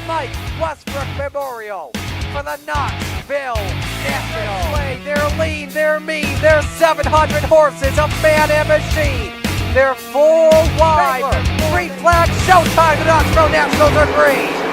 Mike Westbrook Memorial for the Knoxville National. They're lean, they're mean, they're 700 horses, a man and machine. They're full wide, green flag, showtime, the Knoxville Nationals are green.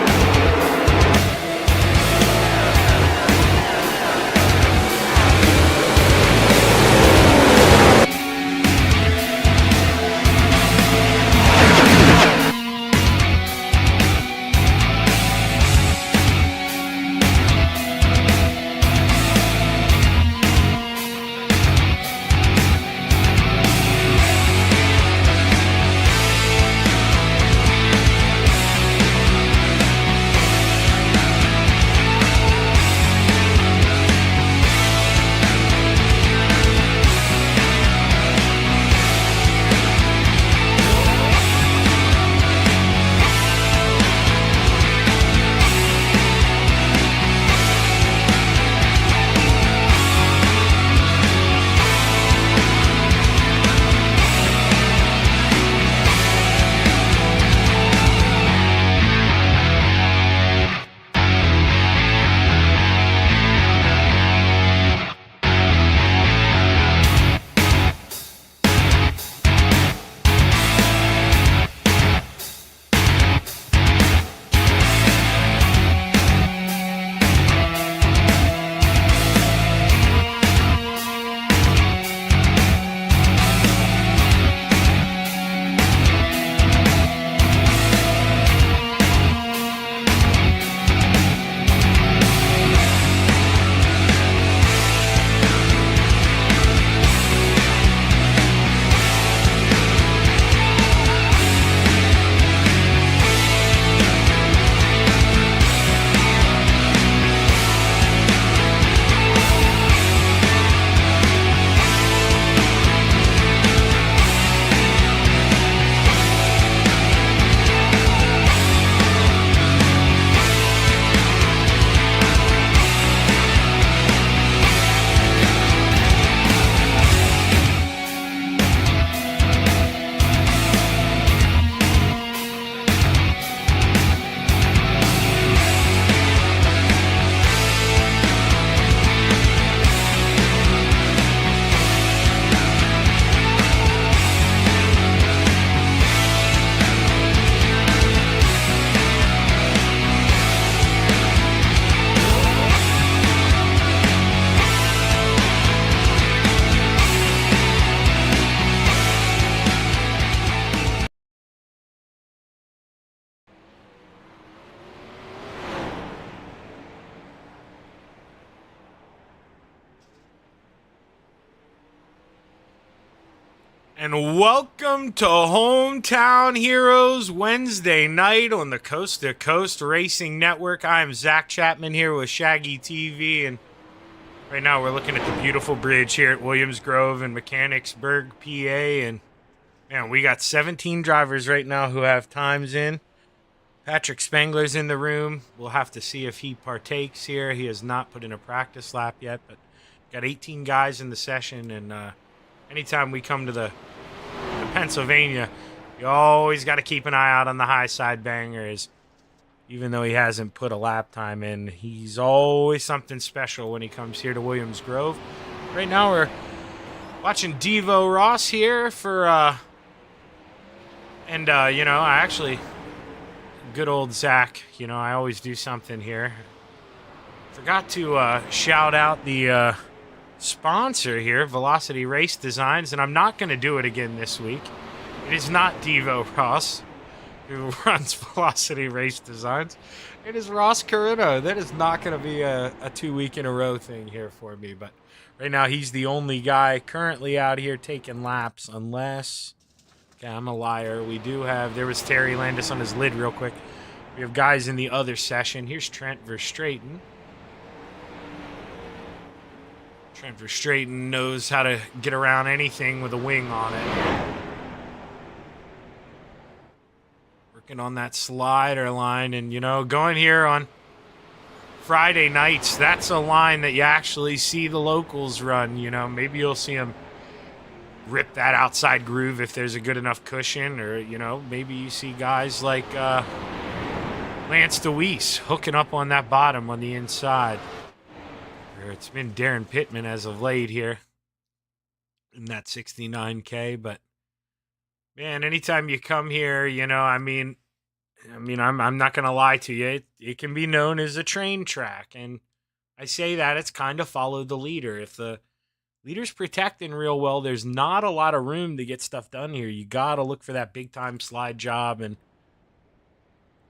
And welcome to Hometown Heroes Wednesday night on the Coast2Coast Racing Network. I'm Zach Chapman here with Shaggy TV, and right now we're looking at the beautiful bridge here at Williams Grove in Mechanicsburg, PA, and man, we got 17 drivers right now who have times in. Patrick Spangler's in the room. We'll have to see if he partakes here. He has not put in a practice lap yet, but got 18 guys in the session, and anytime we come to the Pennsylvania, you always got to keep an eye out on the high side bangers. Even though he hasn't put a lap time in, he's always something special when he comes here to Williams Grove. Right now we're watching Devo Ross here for, I actually, good old Zach, I always do something here. Forgot to shout out the sponsor here, Velocity Race Designs, and I'm not going to do it again this week. It is not Devo Ross who runs Velocity Race Designs. It is Ross Carino. That is not going to be a 2 week in a row thing here for me, but right now he's the only guy currently out here taking laps, unless, okay, I'm a liar. We do have, there was Terry Landis on his lid real quick. We have guys in the other session. Here's Trent Verstraeten. Trent Verstraeten knows how to get around anything with a wing on it. Working on that slider line, and going here on Friday nights, that's a line that you actually see the locals run. Maybe you'll see them rip that outside groove if there's a good enough cushion, or maybe you see guys like Lance DeWeese hooking up on that bottom on the inside. It's been Darren Pittman as of late here in that 69K, but man, anytime you come here, you know, I'm not going to lie to you. It can be known as a train track, and I say that it's kind of follow the leader. If the leader's protecting real well, there's not a lot of room to get stuff done here. You got to look for that big-time slide job and,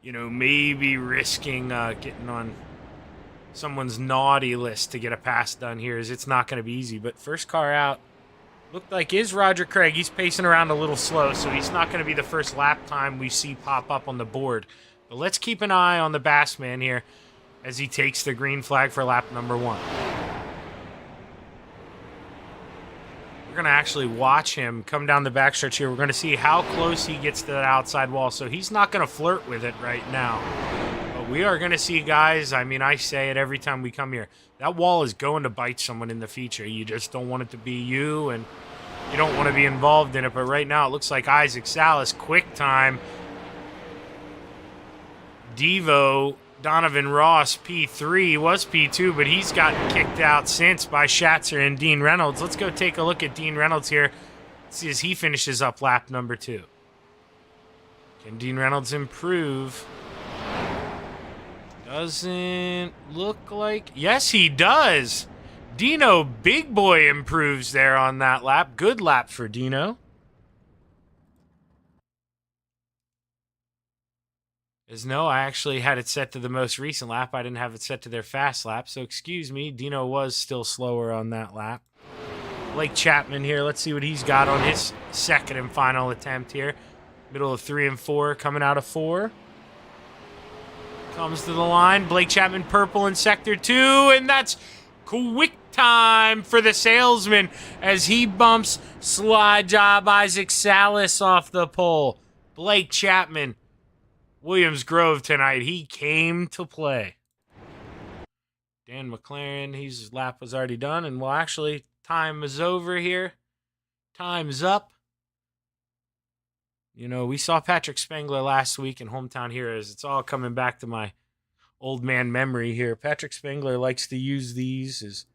you know, maybe risking getting on someone's naughty list to get a pass done here, as it's not going to be easy. But first car out looked like is Roger Craig. He's pacing around a little slow, so he's not going to be the first lap time we see pop up on the board. But let's keep an eye on the Bassman here as he takes the green flag for lap number 1. We're going to actually watch him come down the backstretch here. We're going to see how close he gets to that outside wall. So he's not going to flirt with it right now. But we are going to see guys, I mean, I say it every time we come here. That wall is going to bite someone in the future. You just don't want it to be you, and you don't want to be involved in it. But right now it looks like Isaac Salas, quick time. Devo, Donovan Ross, P3, was P2, but he's gotten kicked out since by Schatzer and Dean Reynolds. Let's go take a look at Dean Reynolds here. See as he finishes up lap number 2. Can Dean Reynolds improve? Doesn't look like... Yes, he does! Dino Big Boy improves there on that lap. Good lap for Dino. As no, I actually had it set to the most recent lap. I didn't have it set to their fast lap, so excuse me. Dino was still slower on that lap. Blake Chapman here. Let's see what he's got on his second and final attempt here. Middle of 3 and 4, coming out of 4. Comes to the line. Blake Chapman purple in sector 2, and that's quick time for the salesman as he bumps slide job Isaac Salas off the pole. Blake Chapman, Williams Grove tonight. He came to play. Dan McLaren, his lap was already done, and well, actually, time is over here. Time's up. You know, we saw Patrick Spangler last week in Hometown Heroes. It's all coming back to my old man memory here. Patrick Spangler likes to use these as,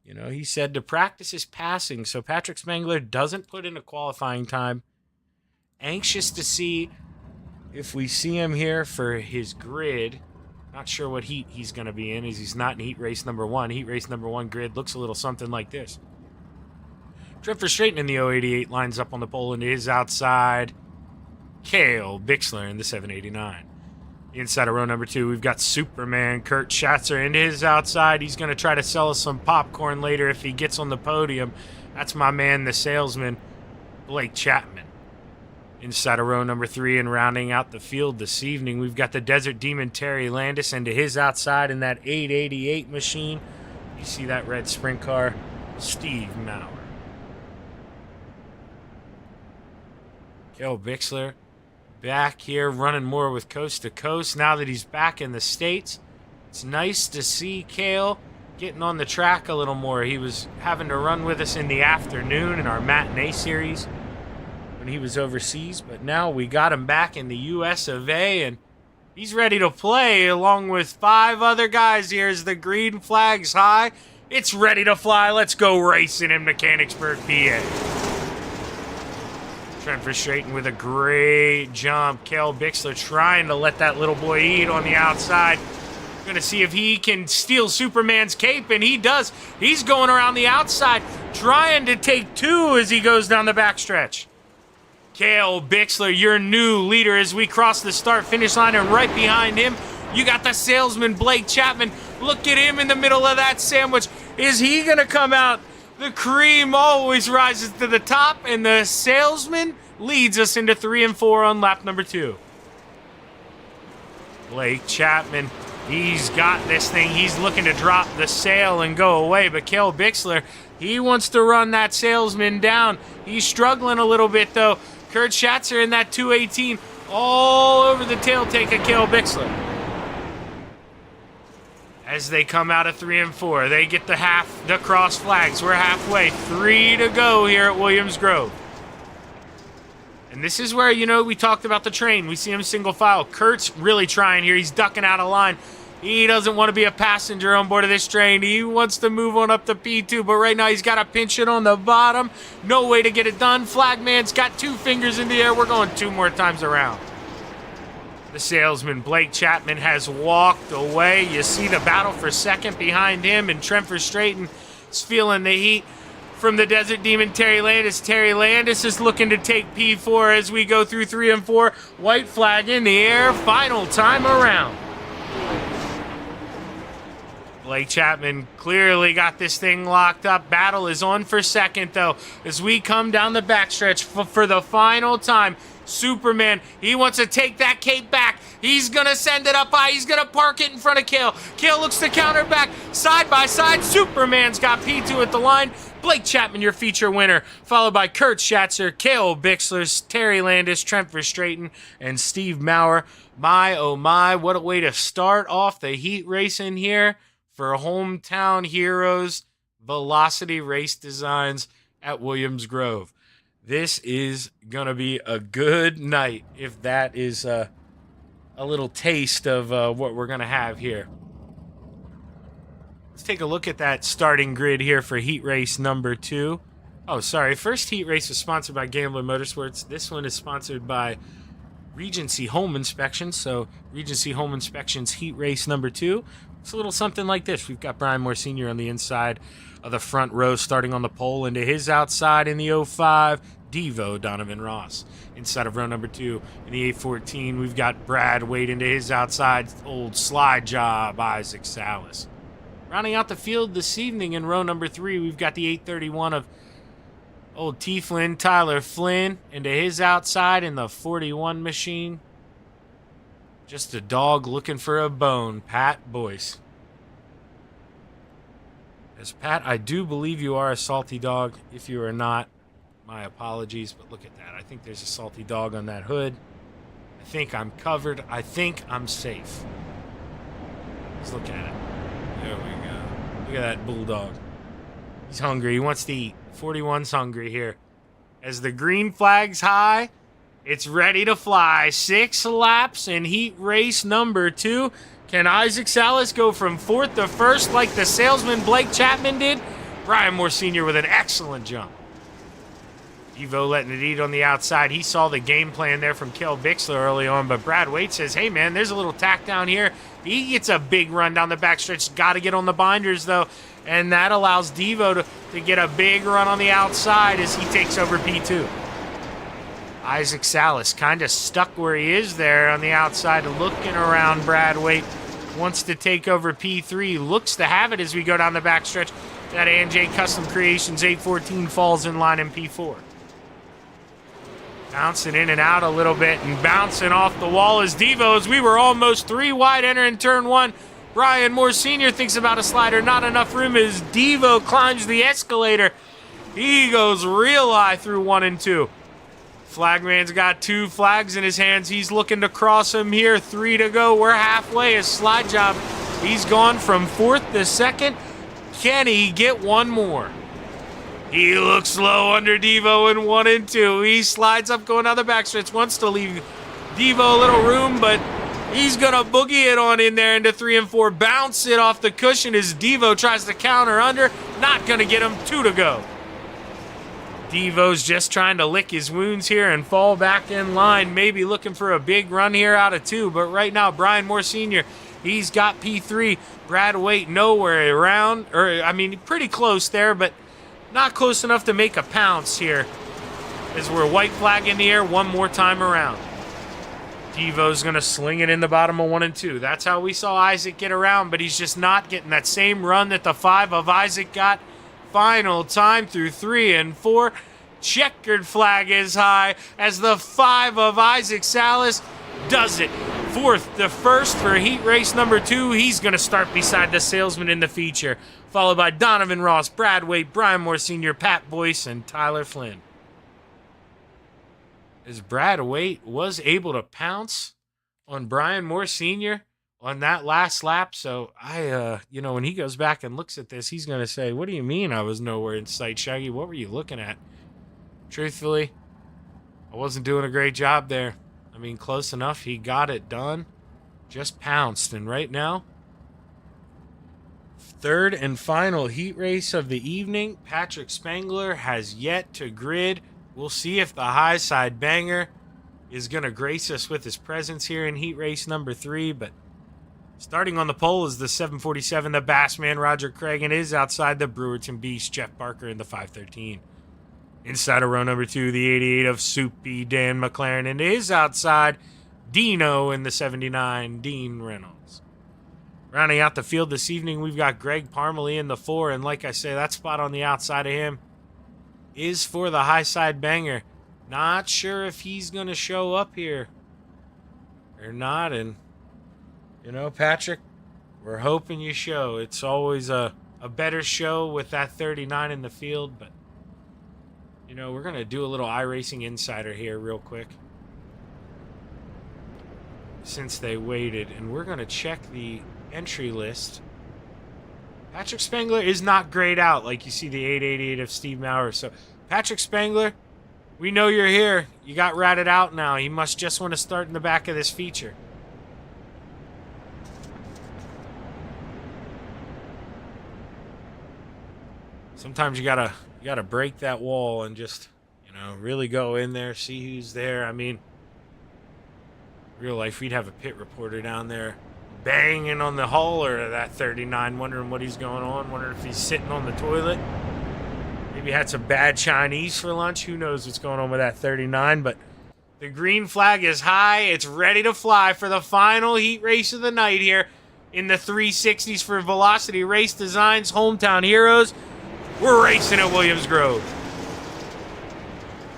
you know, he said to practice his passing. So Patrick Spangler doesn't put in a qualifying time. Anxious to see if we see him here for his grid. Not sure what heat he's going to be in, as he's not in heat race number 1. Heat race number 1 grid looks a little something like this. Trent Verstraeten in the 088 lines up on the pole into his outside. Cale Bixler in the 789. Inside of row number 2, we've got Superman Kurt Schatzer into his outside. He's going to try to sell us some popcorn later if he gets on the podium. That's my man, the salesman, Blake Chapman. Inside of row number 3 and rounding out the field this evening, we've got the Desert Demon Terry Landis into his outside in that 888 machine. You see that red sprint car, Steve Maurer. Cale Bixler back here running more with Coast to Coast now that he's back in the States. It's nice to see Cale getting on the track a little more. He was having to run with us in the afternoon in our matinee series when he was overseas, but now we got him back in the US of A, and he's ready to play along with 5 other guys here as the green flag's high. It's ready to fly. Let's go racing in Mechanicsburg, PA. Trent Verstraeten with a great jump. Cale Bixler trying to let that little boy eat on the outside. Going to see if he can steal Superman's cape, and he does. He's going around the outside, trying to take 2 as he goes down the backstretch. Cale Bixler, your new leader as we cross the start-finish line, and right behind him, you got the salesman, Blake Chapman. Look at him in the middle of that sandwich. Is he going to come out? The cream always rises to the top, and the salesman leads us into 3 and 4 on lap number 2. Blake Chapman, he's got this thing. He's looking to drop the sail and go away, but Cale Bixler, he wants to run that salesman down. He's struggling a little bit, though. Kurt Schatzer in that 218 all over the tail take of Cale Bixler. As they come out of 3 and 4, they get the cross flags. We're halfway. 3 to go here at Williams Grove. And this is where, you know, we talked about the train. We see him single file. Kurt's really trying here. He's ducking out of line. He doesn't want to be a passenger on board of this train. He wants to move on up to P2, but right now he's got to pinch it on the bottom. No way to get it done. Flagman's got 2 fingers in the air. We're going 2 more times around. The salesman, Blake Chapman, has walked away. You see the battle for second behind him, and Trent Verstraeten is feeling the heat from the Desert Demon, Terry Landis. Terry Landis is looking to take P4 as we go through 3 and 4. White flag in the air. Final time around. Blake Chapman clearly got this thing locked up. Battle is on for second, though, as we come down the backstretch for the final time. Superman, he wants to take that cape back. He's going to send it up high. He's going to park it in front of Kale. Kale looks to counter back. Side by side, Superman's got P2 at the line. Blake Chapman, your feature winner, followed by Kurt Schatzer, Cale Bixler, Terry Landis, Trent Verstraeten, and Steve Maurer. My, oh my, what a way to start off the heat racing here for Hometown Heroes Velocity Race Designs at Williams Grove. This is going to be a good night, if that is a little taste of what we're going to have here. Let's take a look at that starting grid here for heat race number 2. Oh, sorry. First heat race was sponsored by Gambler Motorsports. This one is sponsored by Regency Home Inspections. So Regency Home Inspections heat race number 2. It's a little something like this. We've got Brian Moore Sr. on the inside of the front row, starting on the pole. Into his outside in the 05, Devo Donovan Ross. Inside of row number 2 in the 814, we've got Brad Wade into his outside, old slide job, Isaac Salas. Rounding out the field this evening in row number 3, we've got the 831 of old T. Flynn, Tyler Flynn, into his outside in the 41 machine. Just a dog looking for a bone, Pat Boyce. As Pat, I do believe you are a salty dog. If you are not, my apologies, but look at that. I think there's a salty dog on that hood. I think I'm covered. I think I'm safe. Let's look at it. There we go. Look at that bulldog. He's hungry. He wants to eat. 41's hungry here. As the green flag's high, it's ready to fly. 6 laps in heat race number 2. Can Isaac Salas go from 4th to 1st like the salesman Blake Chapman did? Brian Moore Sr. with an excellent jump. Evo letting it eat on the outside. He saw the game plan there from Cale Bixler early on, but Brad Wade says, hey, man, there's a little tack down here. He gets a big run down the backstretch. Got to get on the binders, though, and that allows Devo to get a big run on the outside as he takes over P2. Isaac Salas kind of stuck where he is there on the outside, looking around. Brad Wade wants to take over P3, looks to have it as we go down the backstretch. That ANJ Custom Creations 814 falls in line in P4. Bouncing in and out a little bit and bouncing off the wall as Devo, as we were almost 3 wide entering turn 1. Brian Moore Sr. thinks about a slider. Not enough room as Devo climbs the escalator. He goes real high through 1 and 2. Flagman's got 2 flags in his hands. He's looking to cross him here. 3 to go. We're halfway. His slide job. He's gone from 4th to 2nd. Can he get one more? He looks low under Devo in 1 and 2. He slides up going down the backstretch. Wants to leave Devo a little room, but he's going to boogie it on in there into 3 and 4. Bounce it off the cushion as Devo tries to counter under. Not going to get him. 2 to go. Devo's just trying to lick his wounds here and fall back in line. Maybe looking for a big run here out of 2. But right now, Brian Moore Sr., he's got P3. Brad Wade nowhere around. Pretty close there, but not close enough to make a pounce here. As we're white flag in the air 1 more time around. Devo's going to sling it in the bottom of 1 and 2. That's how we saw Isaac get around, but he's just not getting that same run that the 5 of Isaac got. Final time through 3 and 4. Checkered flag is high as the 5 of Isaac Salas does it. 4th to 1st for heat race number 2. He's going to start beside the salesman in the feature, followed by Donovan Ross, Brad Wade, Brian Moore Sr., Pat Boyce, and Tyler Flynn. As Brad Wade was able to pounce on Brian Moore Sr. on that last lap. So when he goes back and looks at this, he's going to say, what do you mean I was nowhere in sight, Shaggy? What were you looking at? Truthfully, I wasn't doing a great job there. I mean, close enough. He got it done. Just pounced. And right now, third and final heat race of the evening. Patrick Spangler has yet to grid. We'll see if the high side banger is going to grace us with his presence here in heat race number 3. But starting on the pole is the 747, the Bassman Roger Craig, and is outside the Brewerton Beast, Jeff Barker in the 513. Inside of row number 2, the 88 of Soupy Dan McLaren, and is outside Dino in the 79, Dean Reynolds. Rounding out the field this evening, we've got Greg Parmalee in the 4, and like I say, that spot on the outside of him is for the high side banger. Not sure if he's going to show up here or not, and, you know, Patrick, we're hoping you show. It's always a better show with that 39 in the field, but you know, we're going to do a little iRacing Insider here real quick since they waited, and we're going to check the entry list. Patrick Spangler is not grayed out like you see the 888 of Steve Maurer. So, Patrick Spangler, we know you're here. You got ratted out now. You must just want to start in the back of this feature. Sometimes you gotta break that wall and just, you know, really go in there, see who's there. I mean, real life, we'd have a pit reporter down there banging on the hauler of that 39, wondering what he's going on, wondering if he's sitting on the toilet. Maybe had some bad Chinese for lunch. Who knows what's going on with that 39, but the green flag is high. It's ready to fly for the final heat race of the night here in the 360s for Velocity Race Designs Hometown Heroes. We're racing at Williams Grove.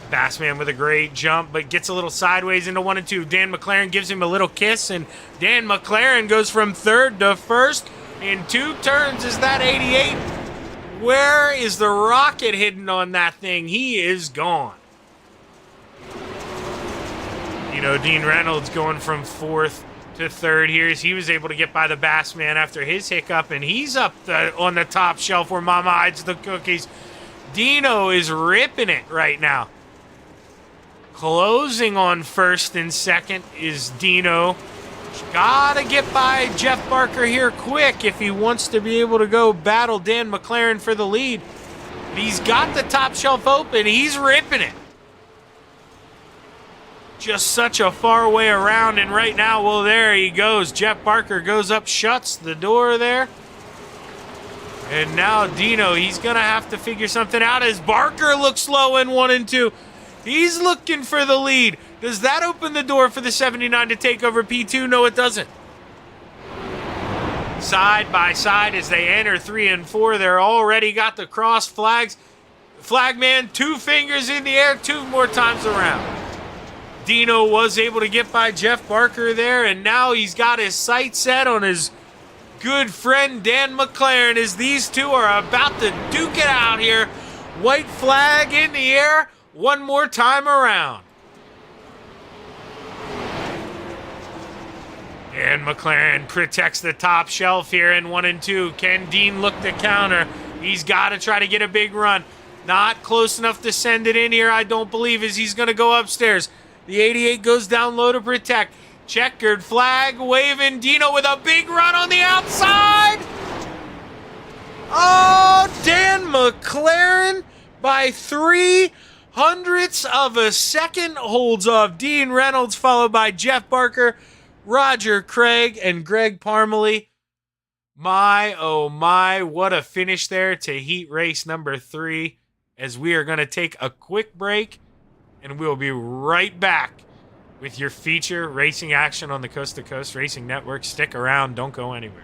Bassman with a great jump, but gets a little sideways into 1 and 2. Dan McLaren gives him a little kiss, and Dan McLaren goes from 3rd to 1st in 2 turns. Is that 88? Where is the rocket hidden on that thing? He is gone. You know, Dean Reynolds going from 4th to 3rd here as he was able to get by the Bassman after his hiccup, and he's up on the top shelf where Mama hides the cookies. Dino is ripping it right now. Closing on 1st and 2nd is Dino. Gotta get by Jeff Barker here quick if he wants to be able to go battle Dan McLaren for the lead. But he's got the top shelf open. He's ripping it. Just such a far way around, and right now, well, there he goes. Jeff Barker goes up, shuts the door there. And now Dino, he's going to have to figure something out as Barker looks low in 1 and 2. He's looking for the lead. Does that open the door for the 79 to take over P2? No, it doesn't. Side by side as they enter 3 and 4. They're already got the cross flags. Flagman, 2 fingers in the air, 2 more times around. Dino was able to get by Jeff Barker there, and now he's got his sights set on his good friend Dan McLaren as these two are about to duke it out here. White flag in the air, 1 more time around. And McLaren protects the top shelf here in 1 and 2. Can Dean look to counter? He's got to try to get a big run. Not close enough to send it in here, I don't believe, as he's going to go upstairs. The 88 goes down low to protect. Checkered flag waving. Dino with a big run on the outside. Oh, Dan McLaren by 0.03 of a second holds off Dean Reynolds, followed by Jeff Barker, Roger Craig, and Greg Parmalee. My, oh my, what a finish there to heat race number 3, as we are going to take a quick break. And we'll be right back with your feature racing action on the Coast to Coast Racing Network. Stick around. Don't go anywhere.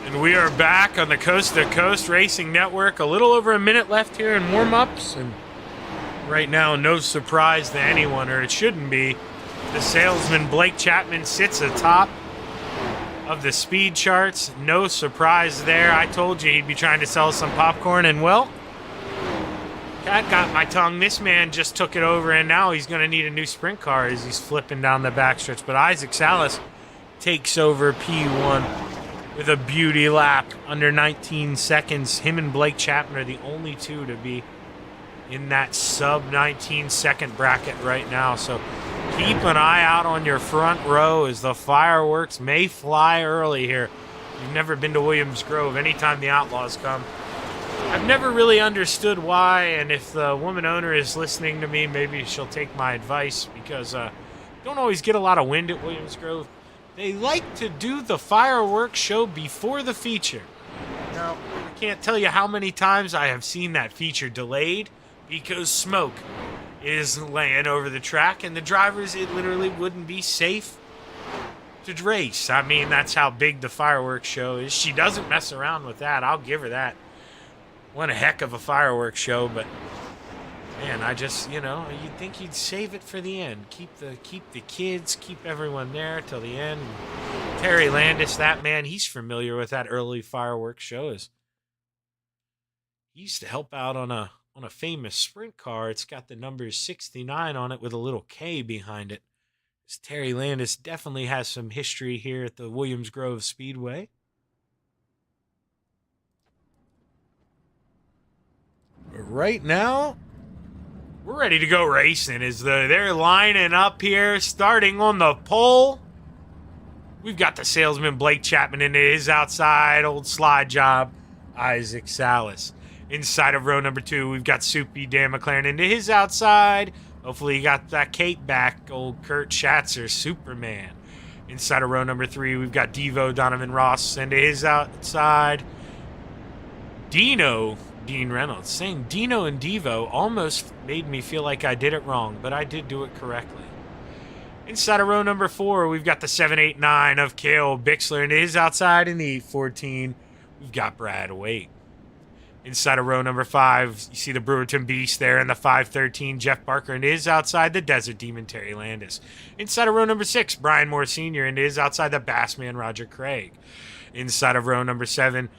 And we are back on the Coast to Coast Racing Network. A little over a minute left here in warm-ups. And right now, no surprise to anyone, or it shouldn't be. The salesman, Blake Chapman, sits atop of the speed charts. No surprise there. I told you he'd be trying to sell some popcorn, and well, that got my tongue. This man just took it over, and now he's going to need a new sprint car as he's flipping down the backstretch. But Isaac Salas takes over P1 with a beauty lap under 19 seconds. Him and Blake Chapman are the only two to be in that sub 19 second bracket right now. So keep an eye out on your front row as the fireworks may fly early here. You've never been to Williams Grove. Anytime the Outlaws come, I've never really understood why, and if the woman owner is listening to me, maybe she'll take my advice, because don't always get a lot of wind at Williams Grove. They like to do the fireworks show before the feature. Now, I can't tell you how many times I have seen that feature delayed because smoke is laying over the track, and the drivers, it literally wouldn't be safe to race. I mean, that's how big the fireworks show is. She doesn't mess around with that. I'll give her that. What a heck of a fireworks show, but man, I just, you'd think he'd save it for the end. Keep the kids, keep everyone there till the end. Terry Landis, that man, he's familiar with that early fireworks show. He used to help out on a famous sprint car. It's got the number 69 on it with a little K behind it. Terry Landis definitely has some history here at the Williams Grove Speedway. But right now, we're ready to go racing as they're lining up here, starting on the pole. We've got the salesman Blake Chapman into his outside, old slide job, Isaac Salas. Inside of row number 2, we've got Soupy Dan McLaren into his outside. Hopefully he got that cape back, old Kurt Schatzer, Superman. Inside of row number 3, we've got Devo Donovan Ross into his outside. Dean Reynolds. Saying Dino and Devo almost made me feel like I did it wrong, but I did do it correctly. Inside of row number 4, we've got the 789 of Cale Bixler into his outside. In the 814, we've got Brad Waite. Inside of row number 5, you see the Brewerton Beast there, and the 513, Jeff Barker into his outside, the Desert Demon Terry Landis. Inside of row number 6, Brian Moore Sr. into his outside, the Bassman Roger Craig. Inside of row number 7,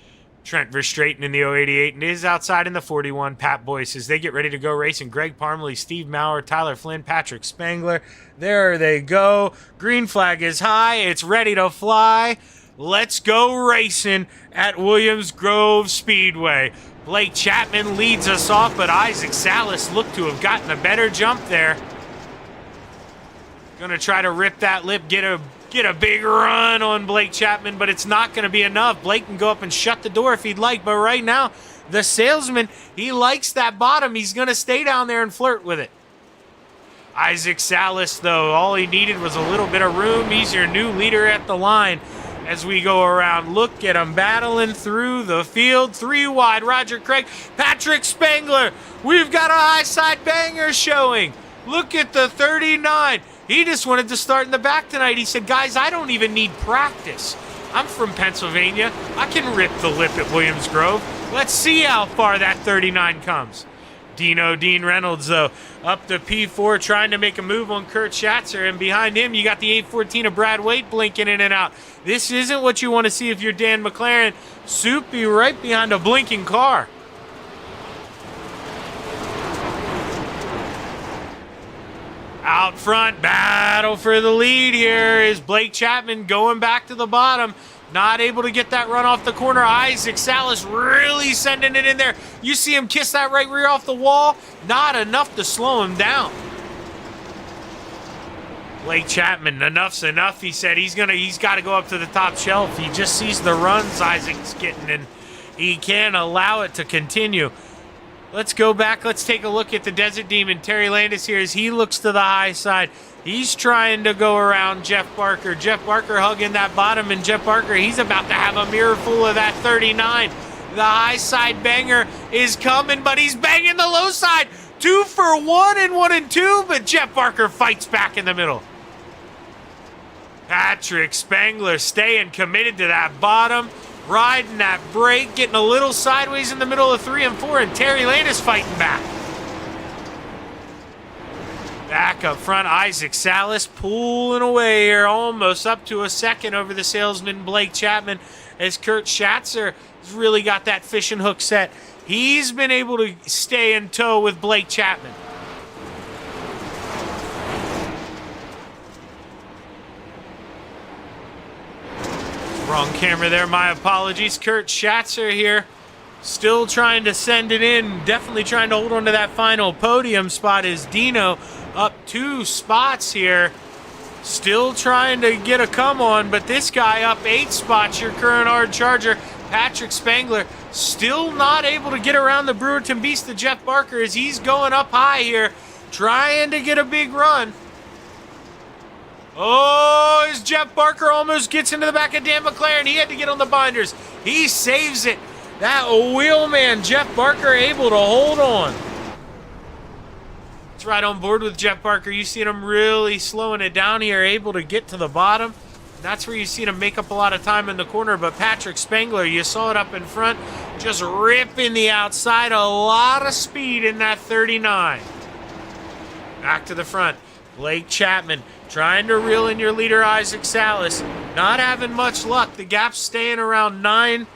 Trent Verstraeten in the 088 and is outside in the 41. Pat Boyce as they get ready to go racing. Greg Parmalee, Steve Maurer, Tyler Flynn, Patrick Spangler. There they go. Green flag is high. It's ready to fly. Let's go racing at Williams Grove Speedway. Blake Chapman leads us off, but Isaac Salas looked to have gotten a better jump there. Gonna try to rip that lip, get a big run on Blake Chapman, but it's not going to be enough. Blake can go up and shut the door if he'd like, but right now, the salesman, he likes that bottom. He's going to stay down there and flirt with it. Isaac Salas, though, all he needed was a little bit of room. He's your new leader at the line as we go around. Look at him battling through the field. 3 wide, Roger Craig, Patrick Spangler. We've got a high side banger showing. Look at the 39. He just wanted to start in the back tonight. He said, guys, I don't even need practice. I'm from Pennsylvania. I can rip the lip at Williams Grove. Let's see how far that 39 comes. Dean Reynolds, though, up to P4, trying to make a move on Kurt Schatzer. And behind him, you got the 814 of Brad Waite blinking in and out. This isn't what you want to see if you're Dan McLaren. Soupy right behind a blinking car. Out front, battle for the lead here is Blake Chapman going back to the bottom. Not able to get that run off the corner. Isaac Salas really sending it in there. You see him kiss that right rear off the wall. Not enough to slow him down. Blake Chapman, enough's enough. He said he's got to go up to the top shelf. He just sees the runs Isaac's getting, and he can't allow it to continue. Let's go back. Let's take a look at the Desert Demon. Terry Landis here as he looks to the high side. He's trying to go around Jeff Barker. Jeff Barker hugging that bottom, and Jeff Barker, he's about to have a mirror full of that 39. The high side banger is coming, but he's banging the low side. 2 for 1 and 1 and 2, but Jeff Barker fights back in the middle. Patrick Spangler staying committed to that bottom. riding that brake, getting a little sideways in the middle of 3 and 4, and Terry Lane is fighting back. Back up front, Isaac Salas pulling away here, almost up to a second over the salesman Blake Chapman, as Kurt Schatzer has really got that fishing hook set. He's been able to stay in tow with Blake Chapman. Wrong camera there, my apologies. Kurt Schatzer here, still trying to send it in, definitely trying to hold on to that final podium spot as Dino up 2 spots here. Still trying to get a come on, but this guy up 8 spots, your current hard charger, Patrick Spangler, still not able to get around the Brewerton Beast to Jeff Barker as he's going up high here, trying to get a big run. Oh, as Jeff Barker almost gets into the back of Dan McLaren. He had to get on the binders. He saves it. That wheelman, Jeff Barker, able to hold on. It's right on board with Jeff Barker. You see him really slowing it down here, able to get to the bottom. That's where you see him make up a lot of time in the corner. But Patrick Spangler, you saw it up in front, just ripping the outside. A lot of speed in that 39. Back to the front. Blake Chapman trying to reel in your leader, Isaac Salas. Not having much luck. The gap's staying around 9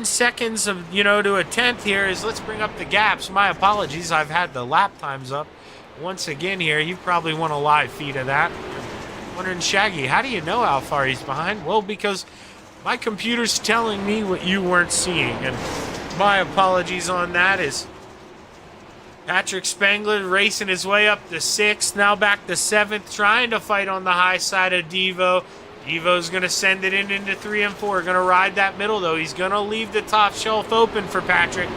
seconds of, to a tenth here. Let's bring up the gaps. My apologies. I've had the lap times up once again here. You probably want a live feed of that. Wondering, Shaggy, how do you know how far he's behind? Well, because my computer's telling me what you weren't seeing. And my apologies on that. Is Patrick Spangler racing his way up to 6th, now back to 7th, trying to fight on the high side of Devo. Devo's going to send it into 3 and 4. Going to ride that middle, though. He's going to leave the top shelf open for Patrick.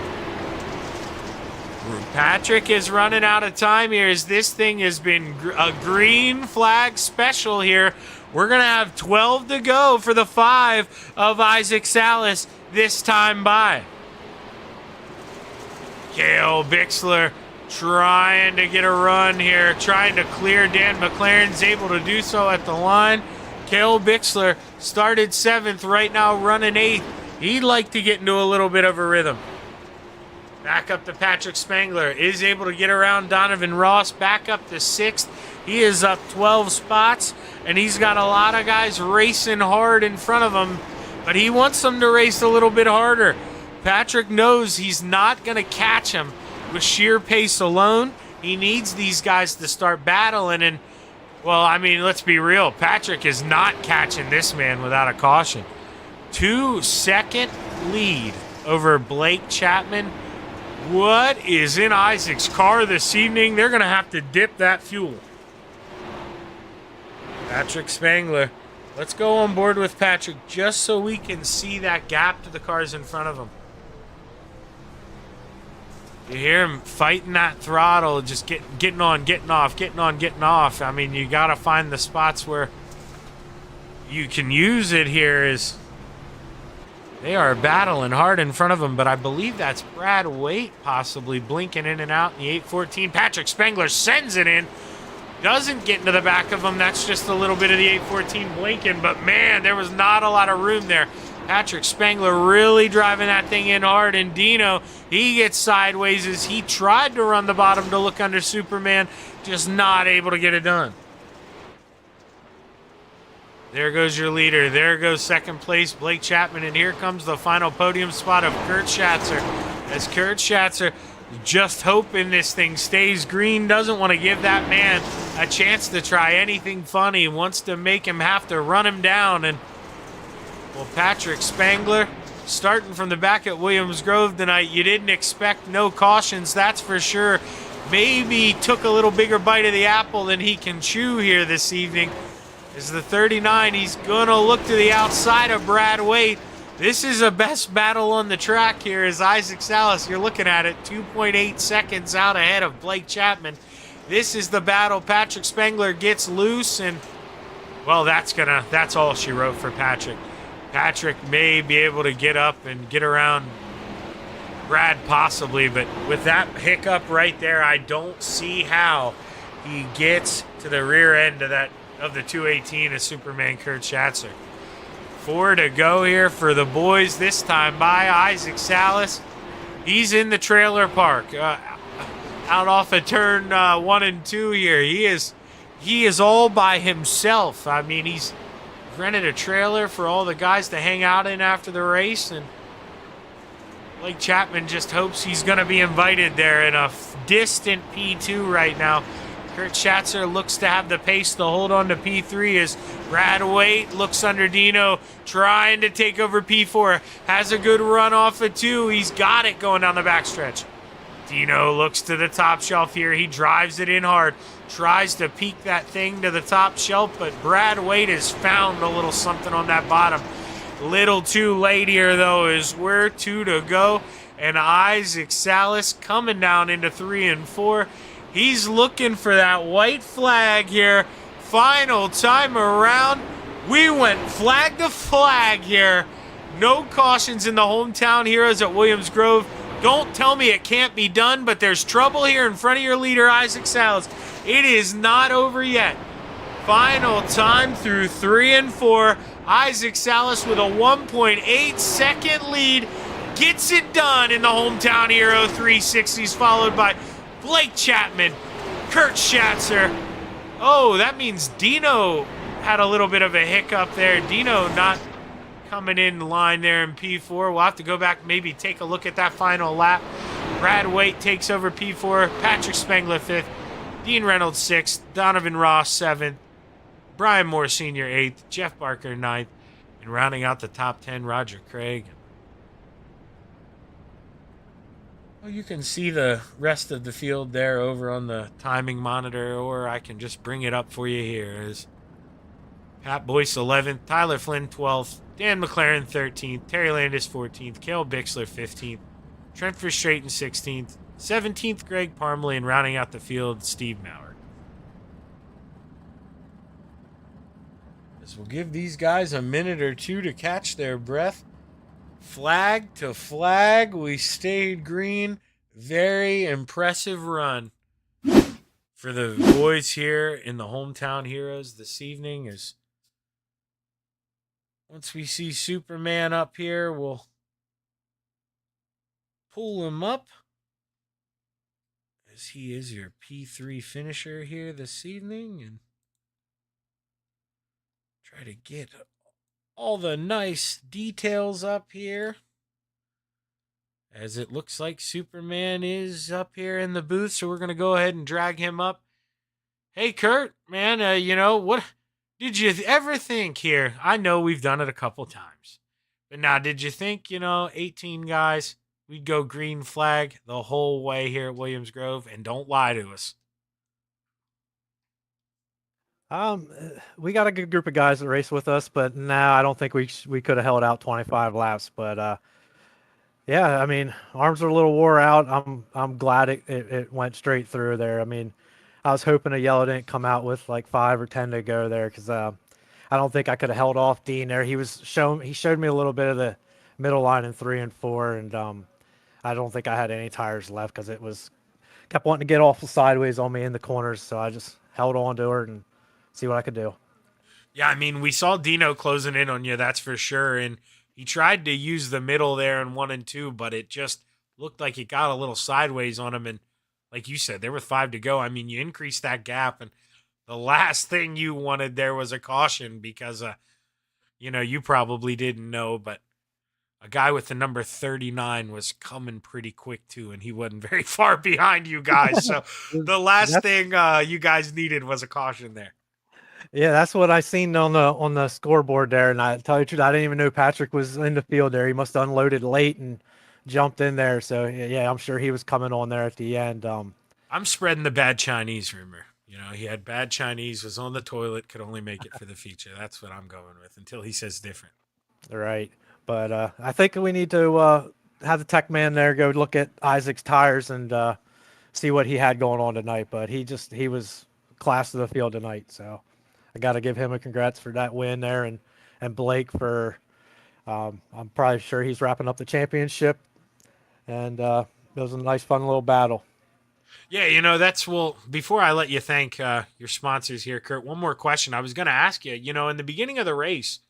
Patrick is running out of time here as this thing has been a green flag special here. We're going to have 12 to go for the 5 of Isaac Salas this time by. Cale Bixler trying to get a run here, trying to clear Dan McLaren's able to do so at the line. Cale Bixler started 7th, right now running 8th. He'd like to get into a little bit of a rhythm. Back up to Patrick Spangler, is able to get around Donovan Ross, back up to 6th. He is up 12 spots, and he's got a lot of guys racing hard in front of him, but he wants them to race a little bit harder. Patrick knows he's not going to catch him with sheer pace alone. He needs these guys to start battling. And, well, I mean, let's be real. Patrick is not catching this man without a caution. 2-second lead over Blake Chapman. What is in Isaac's car this evening? They're going to have to dip that fuel. Patrick Spangler. Let's go on board with Patrick just so we can see that gap to the cars in front of him. You hear him fighting that throttle, just getting on, getting off, getting on, getting off. I mean, you got to find the spots where you can use it here. Is they are battling hard in front of him, but I believe that's Brad Waite possibly blinking in and out in the 814. Patrick Spangler sends it in. Doesn't get into the back of him. That's just a little bit of the 814 blinking, but man, there was not a lot of room there. Patrick Spangler really driving that thing in hard, and Dino, he gets sideways as he tried to run the bottom to look under Superman, just not able to get it done. There goes your leader. There goes second place, Blake Chapman, and here comes the final podium spot of Kurt Schatzer. As Kurt Schatzer just hoping this thing stays green, doesn't want to give that man a chance to try anything funny, wants to make him have to run him down. And well, Patrick Spangler, starting from the back at Williams Grove tonight, you didn't expect no cautions, that's for sure. Maybe took a little bigger bite of the apple than he can chew here this evening. As the 39, he's going to look to the outside of Brad Waite. This is a best battle on the track here as Isaac Salas, you're looking at it, 2.8 seconds out ahead of Blake Chapman. This is the battle. Patrick Spangler gets loose, and, well, that's all she wrote for Patrick. Patrick may be able to get up and get around Brad possibly, but with that hiccup right there, I don't see how he gets to the rear end of the 218 of Superman Kurt Schatzer. 4 to go here for the boys. This time by Isaac Salas. He's in the trailer park. Out off of turn 1 and 2 here. He is all by himself. I mean, he's rented a trailer for all the guys to hang out in after the race, and Blake Chapman just hopes he's going to be invited there in a distant P2 right now. Kurt Schatzer looks to have the pace to hold on to P3 as Brad Waite looks under Dino, trying to take over P4. Has a good run off of 2. He's got it going down the backstretch. Dino looks to the top shelf here. He drives it in hard. Tries to peek that thing to the top shelf, but Brad Waite has found a little something on that bottom. Little too late here, though, as we're 2 to go. And Isaac Salas coming down into 3 and 4. He's looking for that white flag here. Final time around. We went flag to flag here. No cautions in the hometown heroes at Williams Grove. Don't tell me it can't be done, but there's trouble here in front of your leader, Isaac Salas. It is not over yet. Final time through 3 and 4. Isaac Salas with a 1.8 second lead gets it done in the hometown hero 360s, followed by Blake Chapman, Kurt Schatzer. Oh, that means Dino had a little bit of a hiccup there. Dino not coming in line there in P4. We'll have to go back, maybe take a look at that final lap. Brad Waite takes over P4. Patrick Spengler 5th. Dean Reynolds 6th. Donovan Ross 7th. Brian Moore Sr. 8th. Jeff Barker 9th. And rounding out the top 10, Roger Craig. Well, you can see the rest of the field there over on the timing monitor, or I can just bring it up for you here. As Pat Boyce 11th, Tyler Flynn 12th, Dan McLaren 13th, Terry Landis 14th, Cale Bixler 15th, Trent Verstraeten 16th, 17th Greg Parmley, and rounding out the field, Steve Maurer. As we'll give these guys a minute or two to catch their breath. Flag to flag, we stayed green. Very impressive run for the boys here in the hometown heroes this evening. As once we see Superman up here, we'll pull him up, as he is your P3 finisher here this evening, and try to get all the nice details up here, as it looks like Superman is up here in the booth. So we're going to go ahead and drag him up. Hey, Kurt, man, what did you ever think here? I know we've done it a couple times, but now did you think, 18 guys, we'd go green flag the whole way here at Williams Grove? And don't lie to us. We got a good group of guys that race with us, but now I don't think we could have held out 25 laps. But yeah, I mean, arms are a little wore out. I'm glad it went straight through there. I mean, I was hoping a yellow didn't come out with like 5 or 10 to go there, because I don't think I could have held off Dean there. He showed me a little bit of the middle line in 3 and 4, and I don't think I had any tires left, because it kept wanting to get off sideways on me in the corners. So I just held on to her and see what I could do. Yeah, I mean, we saw Dino closing in on you, that's for sure. And he tried to use the middle there in 1 and 2, but it just looked like it got a little sideways on him. And like you said, there were 5 to go. I mean, you increased that gap, and the last thing you wanted there was a caution, because, you probably didn't know, but a guy with the number 39 was coming pretty quick too, and he wasn't very far behind you guys. So the last thing you guys needed was a caution there. Yeah, that's what I seen on the scoreboard there. And I tell you the truth, I didn't even know Patrick was in the field there. He must have unloaded late and jumped in there. So yeah, I'm sure he was coming on there at the end. I'm spreading the bad Chinese rumor. He had bad Chinese, was on the toilet, could only make it for the feature. That's what I'm going with until he says different. Right. But I think we need to have the tech man there go look at Isaac's tires and see what he had going on tonight. But he was class of the field tonight. So I got to give him a congrats for that win there, and Blake for I'm probably sure he's wrapping up the championship, and it was a nice, fun little battle. Yeah, before I let you thank your sponsors here, Kurt, one more question. I was going to ask you, in the beginning of the race,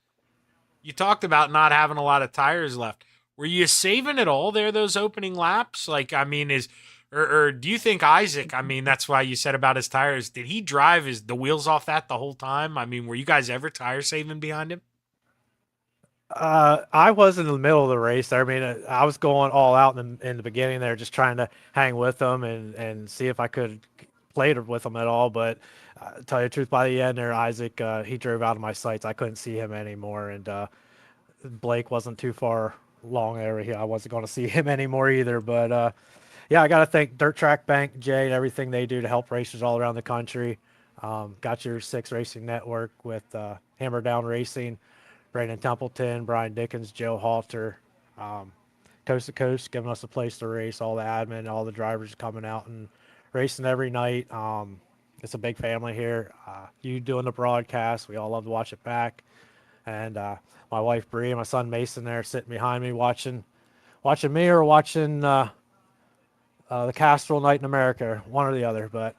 you talked about not having a lot of tires left. Were you saving it all there those opening laps? Like, I mean, or do you think Isaac? I mean, that's why you said about his tires. Did he drive the wheels off that the whole time? I mean, were you guys ever tire saving behind him? I was in the middle of the race. I mean, I was going all out in the beginning there, just trying to hang with them and see if I could play it with them at all. But tell you the truth, by the end there, Isaac, he drove out of my sights. I couldn't see him anymore, and Blake wasn't too far long there. I wasn't going to see him anymore either. But yeah, I got to thank Dirt Track Bank, Jay, and everything they do to help racers all around the country. Got your six racing network with Hammer Down Racing, Brandon Templeton, Brian Dickens, Joe Halter, Coast to Coast, giving us a place to race. All the admin, all the drivers coming out and racing every night. It's a big family here. You doing the broadcast, we all love to watch it back. And my wife Bree and my son Mason there sitting behind me watching me or watching the Castrol Night in America, one or the other. But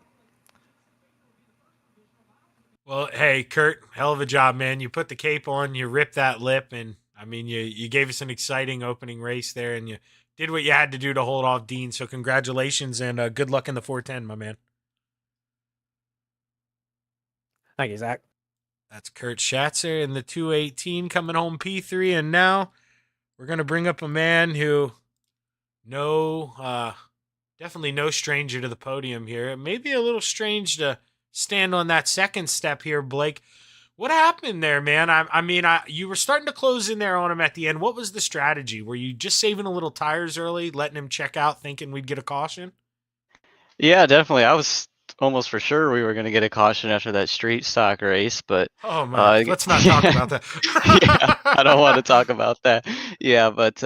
Well, hey, Kurt, hell of a job, man. You put the cape on, you ripped that lip, and I mean, you gave us an exciting opening race there, and you did what you had to do to hold off Dean. So congratulations and good luck in the 410, my man. thank you, Zach. That's Kurt Schatzer in the 218 coming home P3, and now we're gonna bring up a man who definitely no stranger to the podium here. It may be a little strange to stand on that second step here, Blake. What happened there, man? You were starting to close in there on him at the end. What was the strategy? Were you just saving a little tires early, letting him check out, thinking we'd get a caution? Yeah, definitely. I was almost for sure we were going to get a caution after that street stock race, but Oh man, let's not talk about that. yeah, I don't want to talk about that. Yeah, but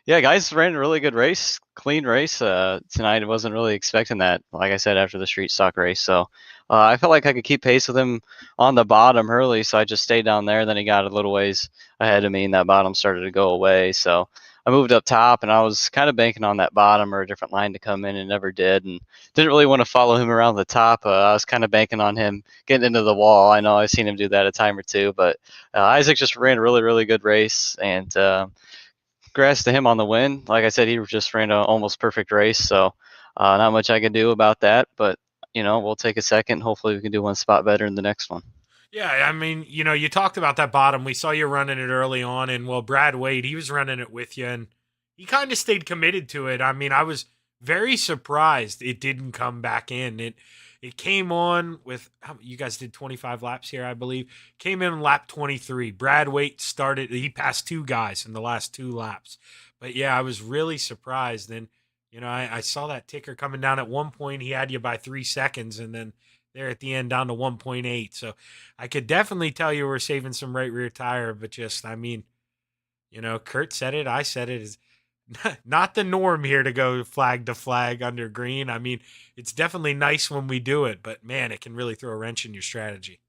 yeah, guys ran a really good race, clean race tonight. I wasn't really expecting that, like I said, after the street stock race. So I felt like I could keep pace with him on the bottom early, so I just stayed down there. Then he got a little ways ahead of me, and that bottom started to go away. So I moved up top, and I was kind of banking on that bottom or a different line to come in, and never did. And didn't really want to follow him around the top. I was kind of banking on him getting into the wall. I know I've seen him do that a time or two, but Isaac just ran a really, really good race, and congrats to him on the win. Like I said, he just ran an almost perfect race, so not much I can do about that, but we'll take a second. Hopefully we can do one spot better in the next one. Yeah, I mean, you talked about that bottom. We saw you running it early on, and well, Brad Wade, he was running it with you, and he kind of stayed committed to it. I mean, I was very surprised it didn't come back in. It came on with you guys did 25 laps here, I believe. Came in lap 23. Brad Wade started. He passed two guys in the last two laps, but yeah, I was really surprised. And I saw that ticker coming down at one point. He had you by 3 seconds, and then there at the end down to 1.8. So I could definitely tell you we're saving some right rear tire, but just, I mean, Kurt said it, I said it, is not the norm here to go flag to flag under green. I mean, it's definitely nice when we do it, but man, it can really throw a wrench in your strategy.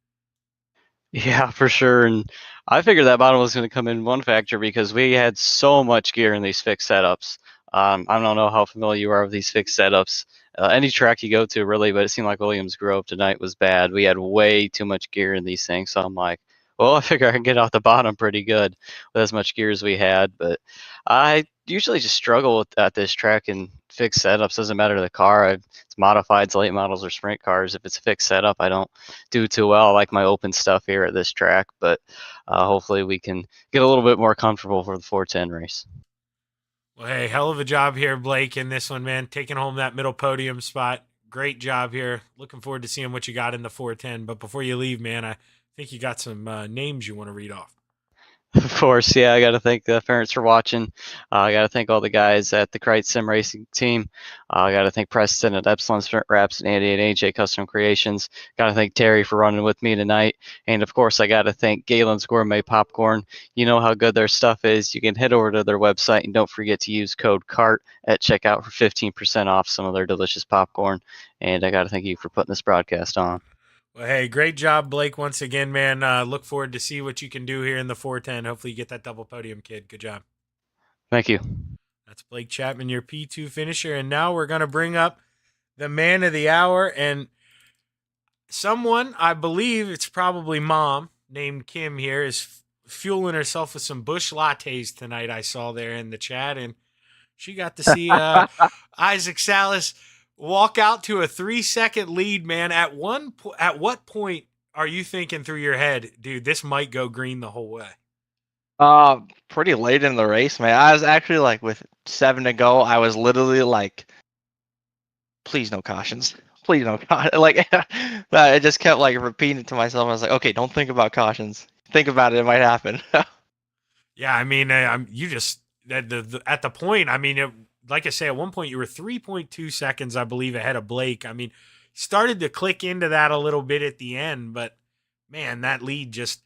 Yeah, for sure. And I figured that bottom was going to come in one factor because we had so much gear in these fixed setups. I don't know how familiar you are with these fixed setups. Any track you go to, really, but it seemed like Williams Grove tonight was bad. We had way too much gear in these things, so I'm like, well, I figure I can get off the bottom pretty good with as much gear as we had. But I usually just struggle at this track in fixed setups. Doesn't matter the car. It's modifieds, late models, or sprint cars. If it's a fixed setup, I don't do too well. I like my open stuff here at this track, but hopefully we can get a little bit more comfortable for the 410 race. Well, hey, hell of a job here, Blake, in this one, man. Taking home that middle podium spot. Great job here. Looking forward to seeing what you got in the 410. But before you leave, man, I think you got some names you want to read off. Of course, yeah. I got to thank the parents for watching. I got to thank all the guys at the Kreitz Sim Racing team. I got to thank Preston at Epsilon Sprint Wraps and Andy at AJ Custom Creations. Got to thank Terry for running with me tonight. And of course, I got to thank Galen's Gourmet Popcorn. You know how good their stuff is. You can head over to their website and don't forget to use code CART at checkout for 15% off some of their delicious popcorn. And I got to thank you for putting this broadcast on. Well, hey, great job, Blake, once again, man. Look forward to see what you can do here in the 410. Hopefully you get that double podium, kid. Good job. Thank you. That's Blake Chapman, your P2 finisher. And now we're going to bring up the man of the hour and someone, I believe it's probably mom, named Kim here, is fueling herself with some Bush lattes tonight. I saw there in the chat, and she got to see Isaac Salas walk out to a 3-second lead. Man, at what point are you thinking through your head, dude, this might go green the whole way? Pretty late in the race, man. I was actually like, with 7 to go, I was literally like, please no cautions. Please no cautions. Like, I just kept like repeating it to myself. I was like, okay, don't think about cautions. Think about it. It might happen. Yeah, I mean, you just at the point. I mean, like I say, at one point you were 3.2 seconds, I believe, ahead of Blake. I mean, started to click into that a little bit at the end, but man, that lead just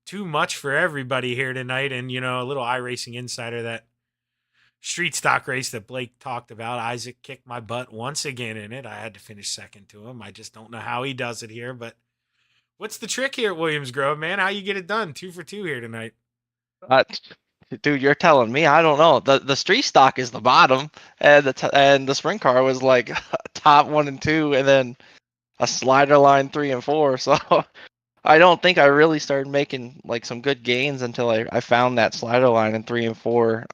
too much for everybody here tonight. And a little iRacing Insider, that street stock race that Blake talked about, Isaac kicked my butt once again in it. I had to finish second to him. I just don't know how he does it here, but what's the trick here at Williams Grove, man? How you get it done? 2 for 2 here tonight. Dude, you're telling me. I don't know. The street stock is the bottom, and the sprint car was like top 1 and 2, and then a slider line 3 and 4. So I don't think I really started making like some good gains until I found that slider line in 3 and 4.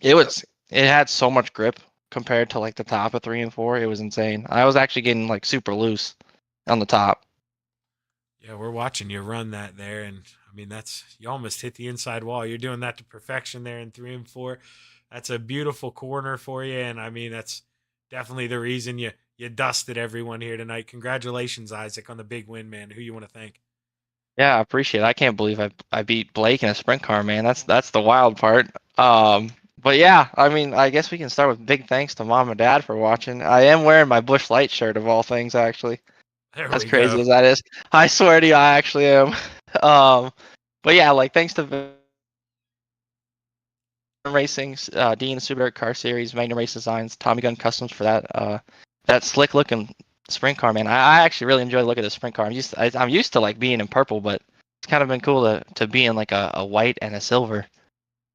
It had so much grip compared to like the top of 3 and 4. It was insane. I was actually getting like super loose on the top. Yeah, we're watching you run that there, and I mean, you almost hit the inside wall. You're doing that to perfection there in 3 and 4. That's a beautiful corner for you, and I mean, that's definitely the reason you dusted everyone here tonight. Congratulations, Isaac, on the big win, man. Who you want to thank? Yeah, I appreciate it. I can't believe I beat Blake in a sprint car, man. That's the wild part. But yeah, I mean, I guess we can start with big thanks to Mom and Dad for watching. I am wearing my Bush Light shirt of all things, actually. As crazy as that is. I swear to you, I actually am. But yeah, like, thanks to Racing, Dean Subaru Car Series, Magnum Race Designs, Tommy Gun Customs for that slick looking sprint car, man. I actually really enjoy looking at the sprint car. I'm used to like being in purple, but it's kind of been cool to be in like a white and a silver.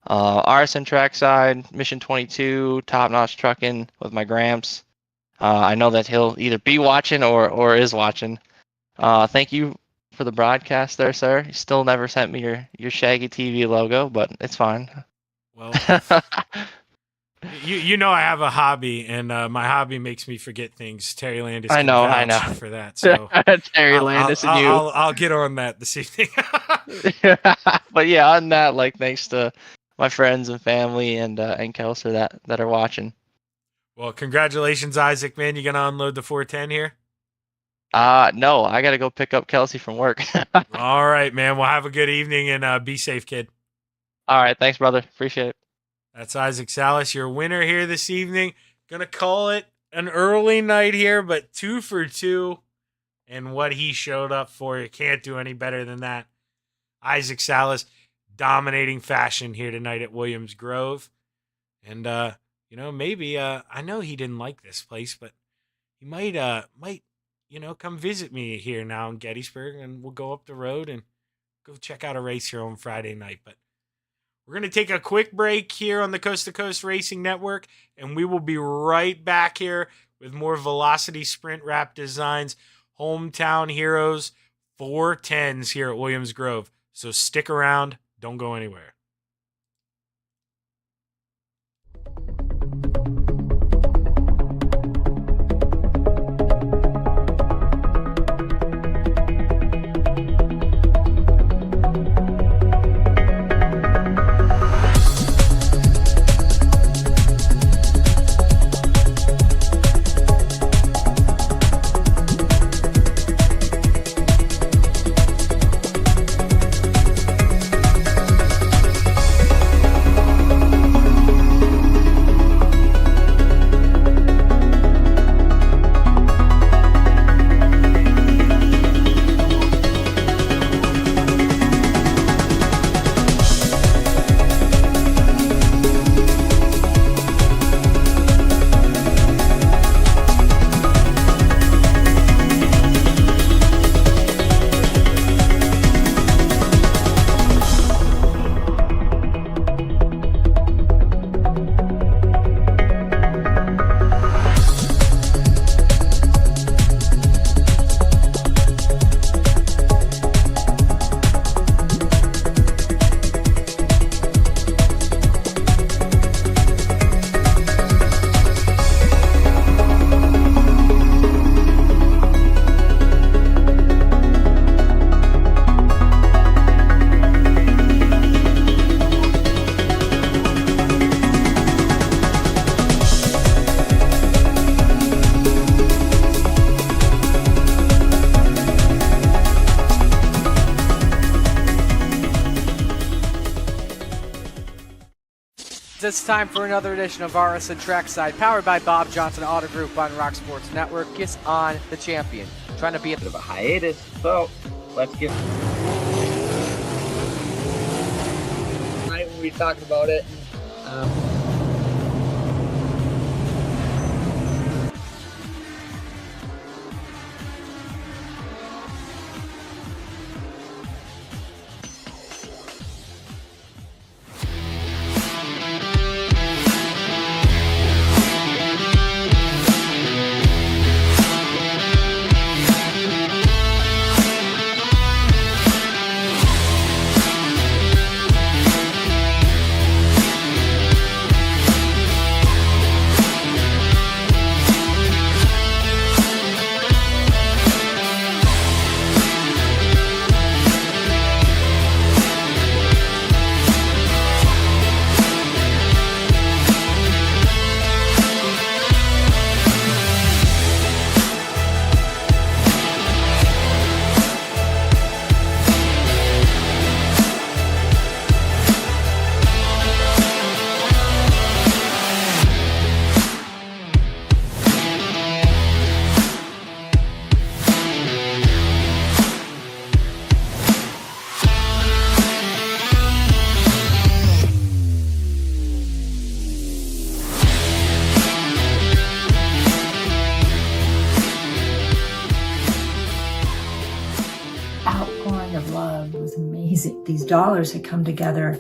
RSN Trackside, Mission 22, Top Notch Trucking with my Gramps. I know that he'll either be watching or is watching. Thank you for the broadcast there, sir. You still never sent me your Shaggy TV logo, but it's fine. Well, you know I have a hobby, and my hobby makes me forget things. Terry Landis can vouch for that. So Terry Landis and you. I'll get on that this evening. But yeah, on that, like, thanks to my friends and family and Kelser that are watching. Well, congratulations, Isaac, man. You gonna unload the 410 here? No, I gotta go pick up Kelsey from work. All right, man. Well, have a good evening, and be safe, kid. All right, thanks, brother. Appreciate it. That's Isaac Salas, your winner here this evening. Gonna call it an early night here, but 2 for 2. And what he showed up for, you can't do any better than that. Isaac Salas, dominating fashion here tonight at Williams Grove. And, maybe, I know he didn't like this place, but he might, come visit me here now in Gettysburg, and we'll go up the road and go check out a race here on Friday night. But we're going to take a quick break here on the Coast to Coast Racing Network, and we will be right back here with more Velocity Sprint Wrap Designs, Hometown Heroes 410s here at Williams Grove. So stick around. Don't go anywhere. It's time for another edition of RSN Trackside, powered by Bob Johnson Auto Group on Rock Sports Network. Kiss on the champion. Trying to be a bit of a hiatus, so let's get. Tonight when we talked about it. Outpouring of love was amazing. These dollars had come together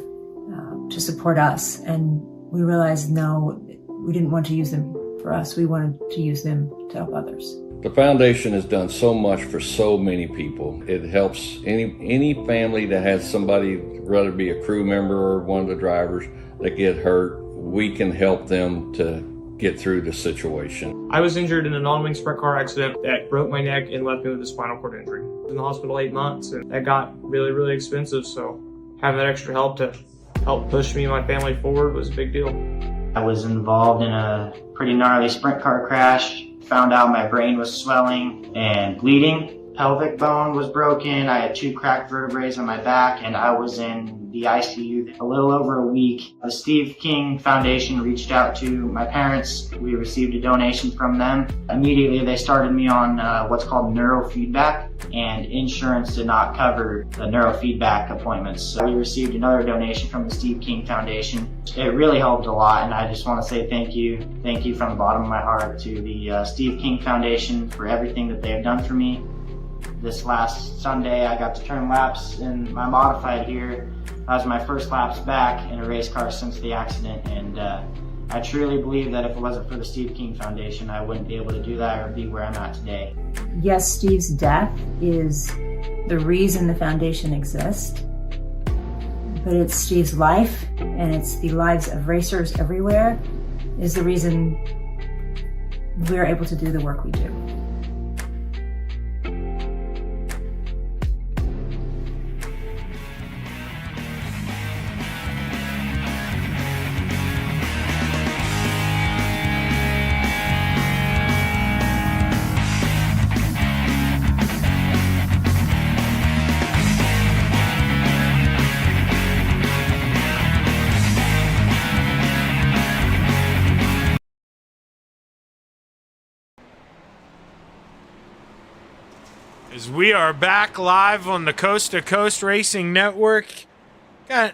to support us, and we realized no, we didn't want to use them for us. We wanted to use them to help others. The foundation has done so much for so many people. It helps any family that has somebody, whether it be a crew member or one of the drivers, that get hurt. We can help them to get through the situation. I was injured in a non-wing sprint car accident that broke my neck and left me with a spinal cord injury. I was in the hospital 8 months, and that got really, really expensive, so having that extra help to help push me and my family forward was a big deal. I was involved in a pretty gnarly sprint car crash. Found out my brain was swelling and bleeding. Pelvic bone was broken. I had 2 cracked vertebrae on my back, and I was in the ICU a little over a week. The Steve King Foundation reached out to my parents. We received a donation from them. Immediately they started me on what's called neurofeedback, and insurance did not cover the neurofeedback appointments. So we received another donation from the Steve King Foundation. It really helped a lot, and I just want to say thank you from the bottom of my heart to the Steve King Foundation for everything that they have done for me. This last Sunday, I got to turn laps in my modified here. That was my first laps back in a race car since the accident, and I truly believe that if it wasn't for the Steve King Foundation, I wouldn't be able to do that or be where I'm at today. Yes, Steve's death is the reason the foundation exists, but it's Steve's life, and it's the lives of racers everywhere, is the reason we're able to do the work we do. As we are back live on the Coast2Coast Racing Network. Got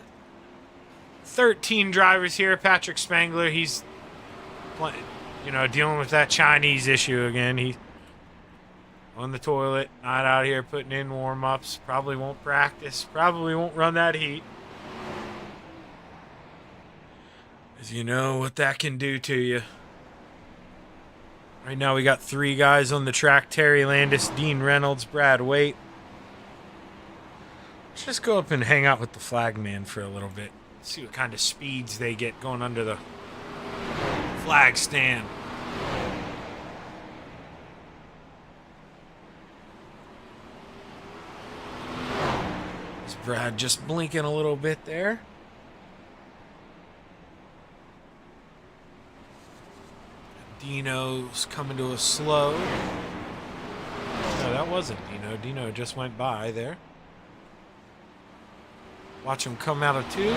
13 drivers here. Patrick Spangler, he's dealing with that Chinese issue again. He's on the toilet, not out here putting in warm-ups. Probably won't practice. Probably won't run that heat. As you know what that can do to you. Right now we got 3 guys on the track. Terry Landis, Dean Reynolds, Brad Waite. Let's just go up and hang out with the flagman for a little bit. See what kind of speeds they get going under the flag stand. Is Brad just blinking a little bit there? Dino's coming to a slow. No, that wasn't Dino. Dino just went by there. Watch him come out of 2.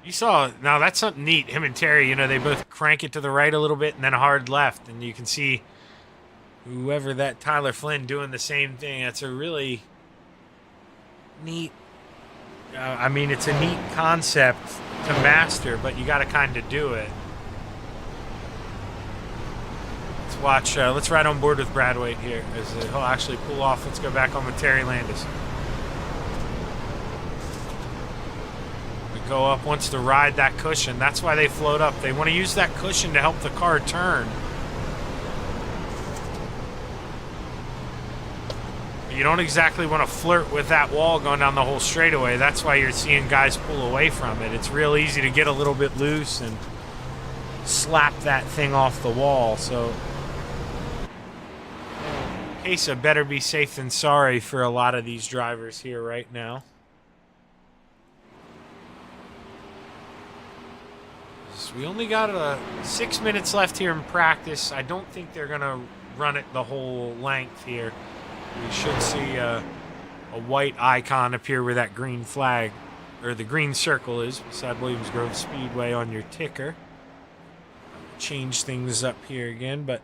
You saw, now that's something neat. Him and Terry, you know, they both crank it to the right a little bit and then a hard left. And you can see whoever that Tyler Flynn doing the same thing. That's a really neat, I mean, it's a neat concept to master, but you got to kind of do it. Let's watch, let's ride on board with Brad Waite here as he'll actually pull off. Let's go back on with Terry Landis. Go up wants to ride that cushion. That's why they float up. They want to use that cushion to help the car turn. You don't exactly want to flirt with that wall going down the whole straightaway. That's why you're seeing guys pull away from it. It's real easy to get a little bit loose and slap that thing off the wall. So, case of better be safe than sorry for a lot of these drivers here right now. We only got 6 minutes left here in practice. I don't think they're going to run it the whole length here. We should see a white icon appear where that green flag, or the green circle is, beside Williams Grove Speedway on your ticker. Change things up here again, but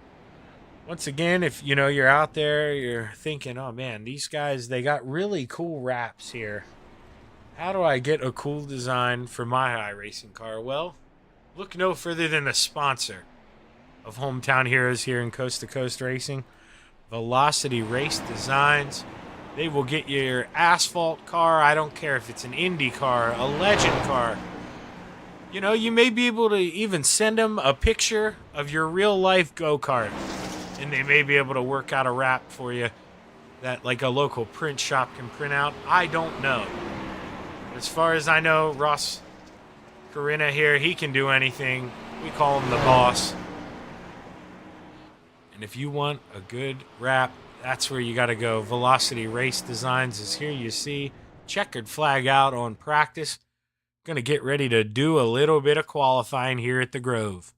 once again, if you know you're out there, you're thinking, oh man, these guys, they got really cool wraps here. How do I get a cool design for my iRacing car? Well, look no further than the sponsor of Hometown Heroes here in Coast to Coast Racing, Velocity Race Designs. They will get you your asphalt car. I don't care if it's an Indy car, a Legend car. You know, you may be able to even send them a picture of your real life go-kart, and they may be able to work out a wrap for you that like a local print shop can print out. I don't know. As far as I know, Ross Corinna here, he can do anything. We call him the boss. And if you want a good wrap, that's where you got to go. Velocity Race Designs is here. You see checkered flag out on practice. Going to get ready to do a little bit of qualifying here at the Grove.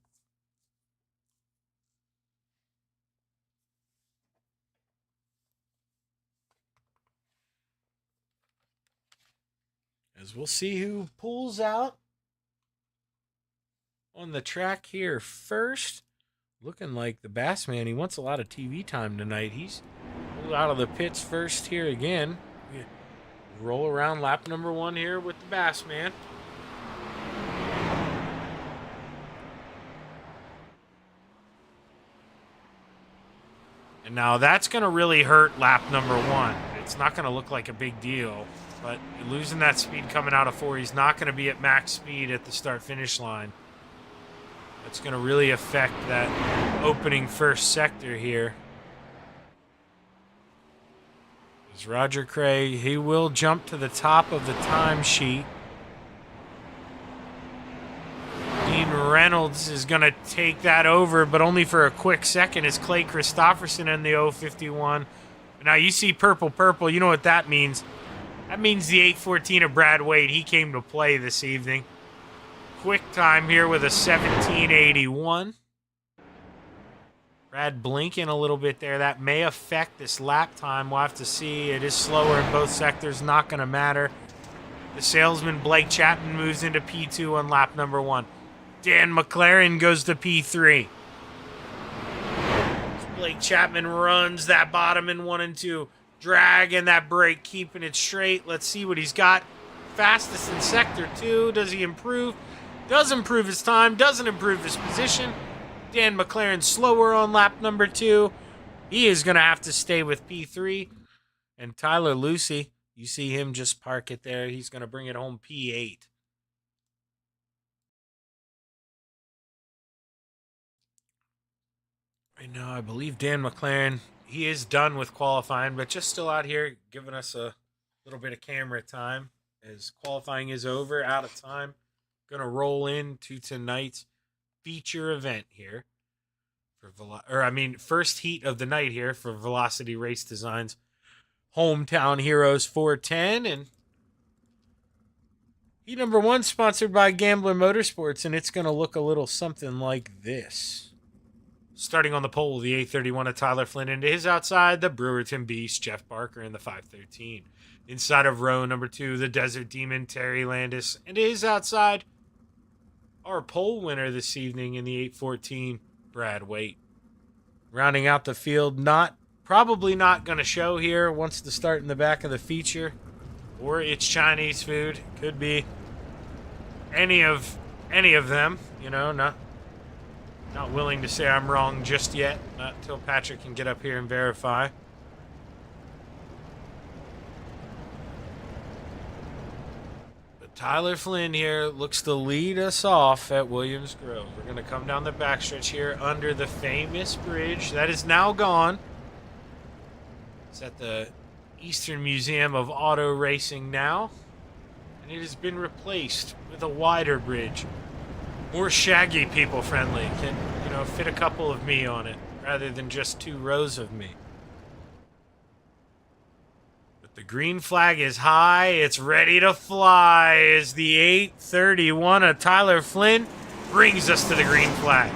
As we'll see who pulls out on the track here first. Looking like the Bass Man. He wants a lot of TV time tonight. He's pulled out of the pits first here again. Roll around lap number 1 here with the Bass Man. And now that's going to really hurt lap number 1. It's not going to look like a big deal. But losing that speed coming out of 4, he's not going to be at max speed at the start-finish line. That's going to really affect that opening first sector here. As Roger Craig, he will jump to the top of the timesheet. Dean Reynolds is going to take that over, but only for a quick second as Clay Christopherson in the 051. Now you see purple. You know what that means. That means the 814 of Brad Waite. He came to play this evening. Quick time here with a 1781. Brad blinking a little bit there. That may affect this lap time. We'll have to see. It is slower in both sectors. Not going to matter. The salesman, Blake Chapman, moves into P2 on lap number 1. Dan McLaren goes to P3. Blake Chapman runs that bottom in 1 and 2. Dragging that brake, keeping it straight. Let's see what he's got. Fastest in sector 2. Does he improve? Does improve his time. Doesn't improve his position. Dan McLaren slower on lap number 2. He is going to have to stay with P3. And Tyler Lucy, you see him just park it there. He's going to bring it home P8. Right now, I believe Dan McLaren, he is done with qualifying, but just still out here giving us a little bit of camera time as qualifying is over, out of time. Going to roll into tonight's feature event here for first heat of the night here for Velocity Race Designs Hometown Heroes 410, and heat number 1 sponsored by Gambler Motorsports, and it's going to look a little something like this. Starting on the pole, the 831 of Tyler Flynn. Into his outside, the Brewerton Beast, Jeff Barker, in the 513. Inside of row number 2, the Desert Demon, Terry Landis. Into his outside, our pole winner this evening in the 814, Brad Waite. Rounding out the field, probably not going to show here, wants to start in the back of the feature. Or it's Chinese food. Could be any of them, you know, not willing to say I'm wrong just yet. Not until Patrick can get up here and verify. But Tyler Flynn here looks to lead us off at Williams Grove. We're going to come down the backstretch here under the famous bridge that is now gone. It's at the Eastern Museum of Auto Racing now, and it has been replaced with a wider bridge, more Shaggy people friendly. Can, you know, fit a couple of me on it rather than just 2 rows of me. But the green flag is high, it's ready to fly as the 831 of Tyler Flynn brings us to the green flag.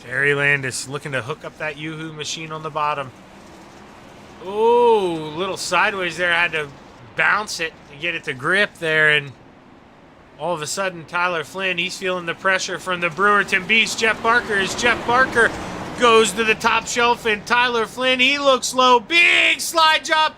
Terry Landis looking to hook up that Yoo-Hoo machine on the bottom. Oh, little sideways there. Had to bounce it to get it to grip there. And all of a sudden, Tyler Flynn, he's feeling the pressure from the Brewerton Beast, Jeff Barker. As Jeff Barker goes to the top shelf, and Tyler Flynn, he looks low. Big slide job.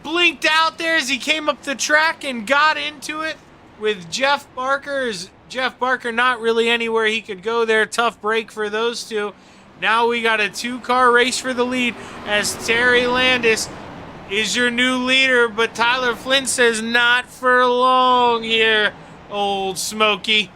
Blinked out there as he came up the track and got into it with Jeff Barker. Jeff Barker not really anywhere he could go there. Tough break for those two. Now we got a 2-car race for the lead as Terry Landis is your new leader, but Tyler Flynn says not for long here, old Smokey.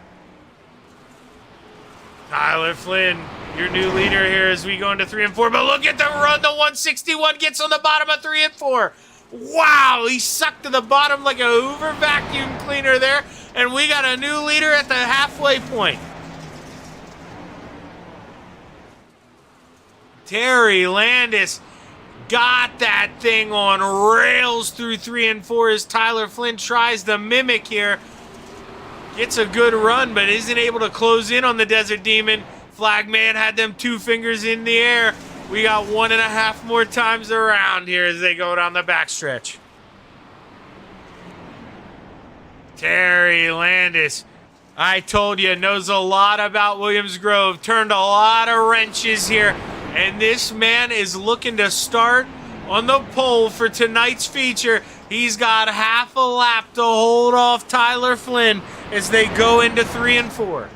Tyler Flynn, your new leader here as we go into 3 and 4, but look at the run the 161 gets on the bottom of 3 and 4. Wow, he sucked to the bottom like a Hoover vacuum cleaner there. And we got a new leader at the halfway point. Terry Landis got that thing on rails through 3 and 4 as Tyler Flynn tries to mimic here. Gets a good run, but isn't able to close in on the Desert Demon. Flagman had them 2 fingers in the air. We got 1.5 more times around here as they go down the backstretch. Terry Landis, I told you, knows a lot about Williams Grove. Turned a lot of wrenches here. And this man is looking to start on the pole for tonight's feature. He's got half a lap to hold off Tyler Flynn as they go into 3 and 4.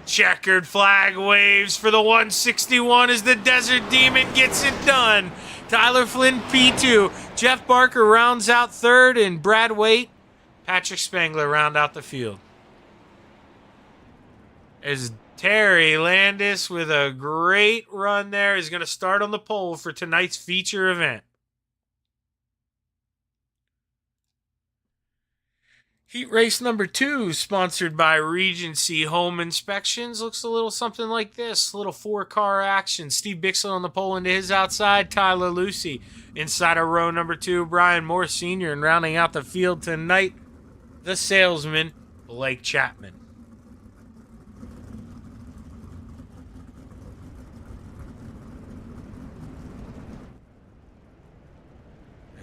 Checkered flag waves for the 161 as the Desert Demon gets it done. Tyler Flynn P2. Jeff Barker rounds out 3rd, and Brad Waite, Patrick Spangler round out the field. As Terry Landis with a great run there is going to start on the pole for tonight's feature event. Heat race number 2, sponsored by Regency Home Inspections. Looks a little something like this. A little 4-car action. Steve Bixler on the pole into his outside. Tyler Lucy inside of row number 2. Brian Moore Sr. And rounding out the field tonight, the salesman, Blake Chapman.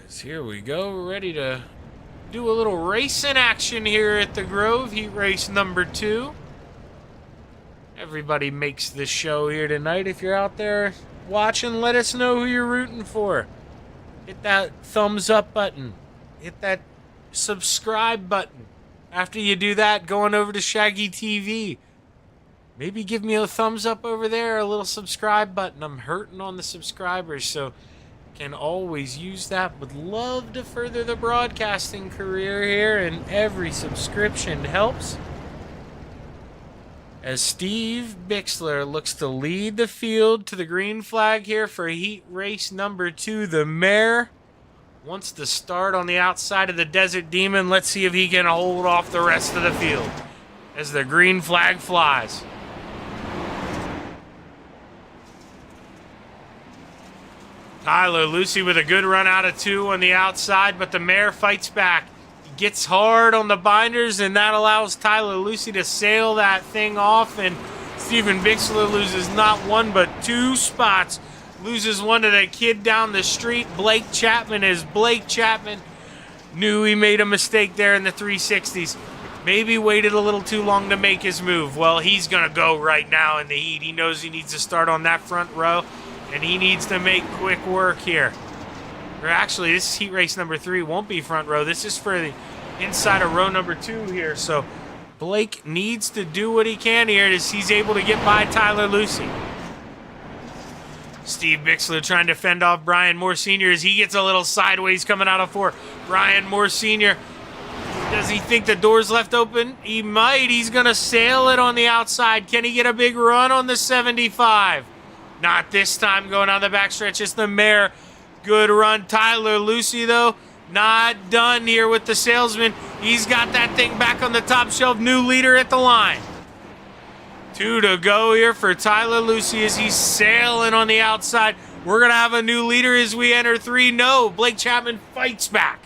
As here we go. We're ready to do a little racing action here at the Grove. Heat race number 2. Everybody makes this show here tonight. If you're out there watching, let us know who you're rooting for. Hit that thumbs up button. Hit that subscribe button. After you do that, going over to Shaggy TV. Maybe give me a thumbs up over there, a little subscribe button. I'm hurting on the subscribers, so can always use that. Would love to further the broadcasting career here, and every subscription helps. As Steve Bixler looks to lead the field to the green flag here for heat race number 2. The mare wants to start on the outside of the Desert Demon. Let's see if he can hold off the rest of the field as the green flag flies. Tyler Lucy with a good run out of 2 on the outside, but the mare fights back. He gets hard on the binders, and that allows Tyler Lucy to sail that thing off, and Steven Bixler loses not 1 but 2 spots. Loses 1 to the kid down the street, Blake Chapman, as Blake Chapman Knew he made a mistake there in the 360s. Maybe waited a little too long to make his move. Well, he's going to go right now in the heat. He knows he needs to start on that front row, and he needs to make quick work here. Or actually, this is heat race number 3. Won't be front row. This is for the inside of row number 2 here. So Blake needs to do what he can here as he's able to get by Tyler Lucy. Steve Bixler trying to fend off Brian Moore Sr. as he gets a little sideways coming out of 4. Brian Moore Sr., does he think the door's left open? He might. He's going to sail it on the outside. Can he get a big run on the 75? Not this time going on the backstretch. It's the mare. Good run. Tyler Lucy, though, not done here with the salesman. He's got that thing back on the top shelf. New leader at the line. 2 to go here for Tyler Lucy as he's sailing on the outside. We're going to have a new leader as we enter 3. No, Blake Chapman fights back.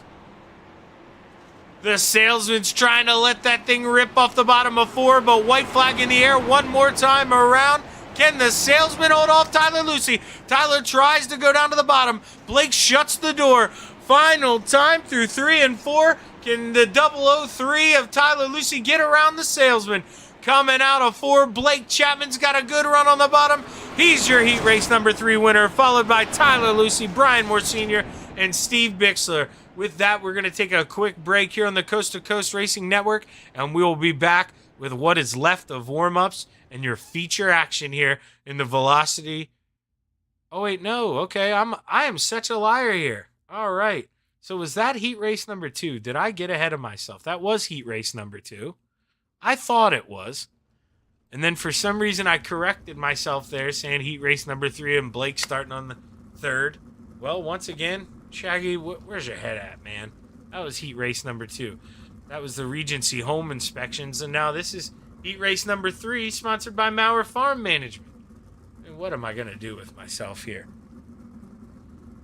The salesman's trying to let that thing rip off the bottom of 4, but white flag in the air one more time around. Can the salesman hold off Tyler Lucy? Tyler tries to go down to the bottom. Blake shuts the door. Final time through 3 and 4. Can the 003 of Tyler Lucy get around the salesman? Coming out of 4, Blake Chapman's got a good run on the bottom. He's your heat race number 3 winner, followed by Tyler Lucy, Brian Moore Sr., and Steve Bixler. With that, we're going to take a quick break here on the Coast to Coast Racing Network, and we will be back with what is left of warm-ups and your feature action here in the Velocity. Oh, wait, no. Okay, I am such a liar here. All right. So was that heat race number 2? Did I get ahead of myself? That was heat race number 2. I thought it was. And then for some reason I corrected myself there, saying heat race number 3 and Blake starting on the 3rd. Well, once again, Shaggy, where's your head at, man? That was heat race number 2. That was the Regency home inspections, and now this is heat race number 3, sponsored by Maurer Farm Management. And what am I going to do with myself here?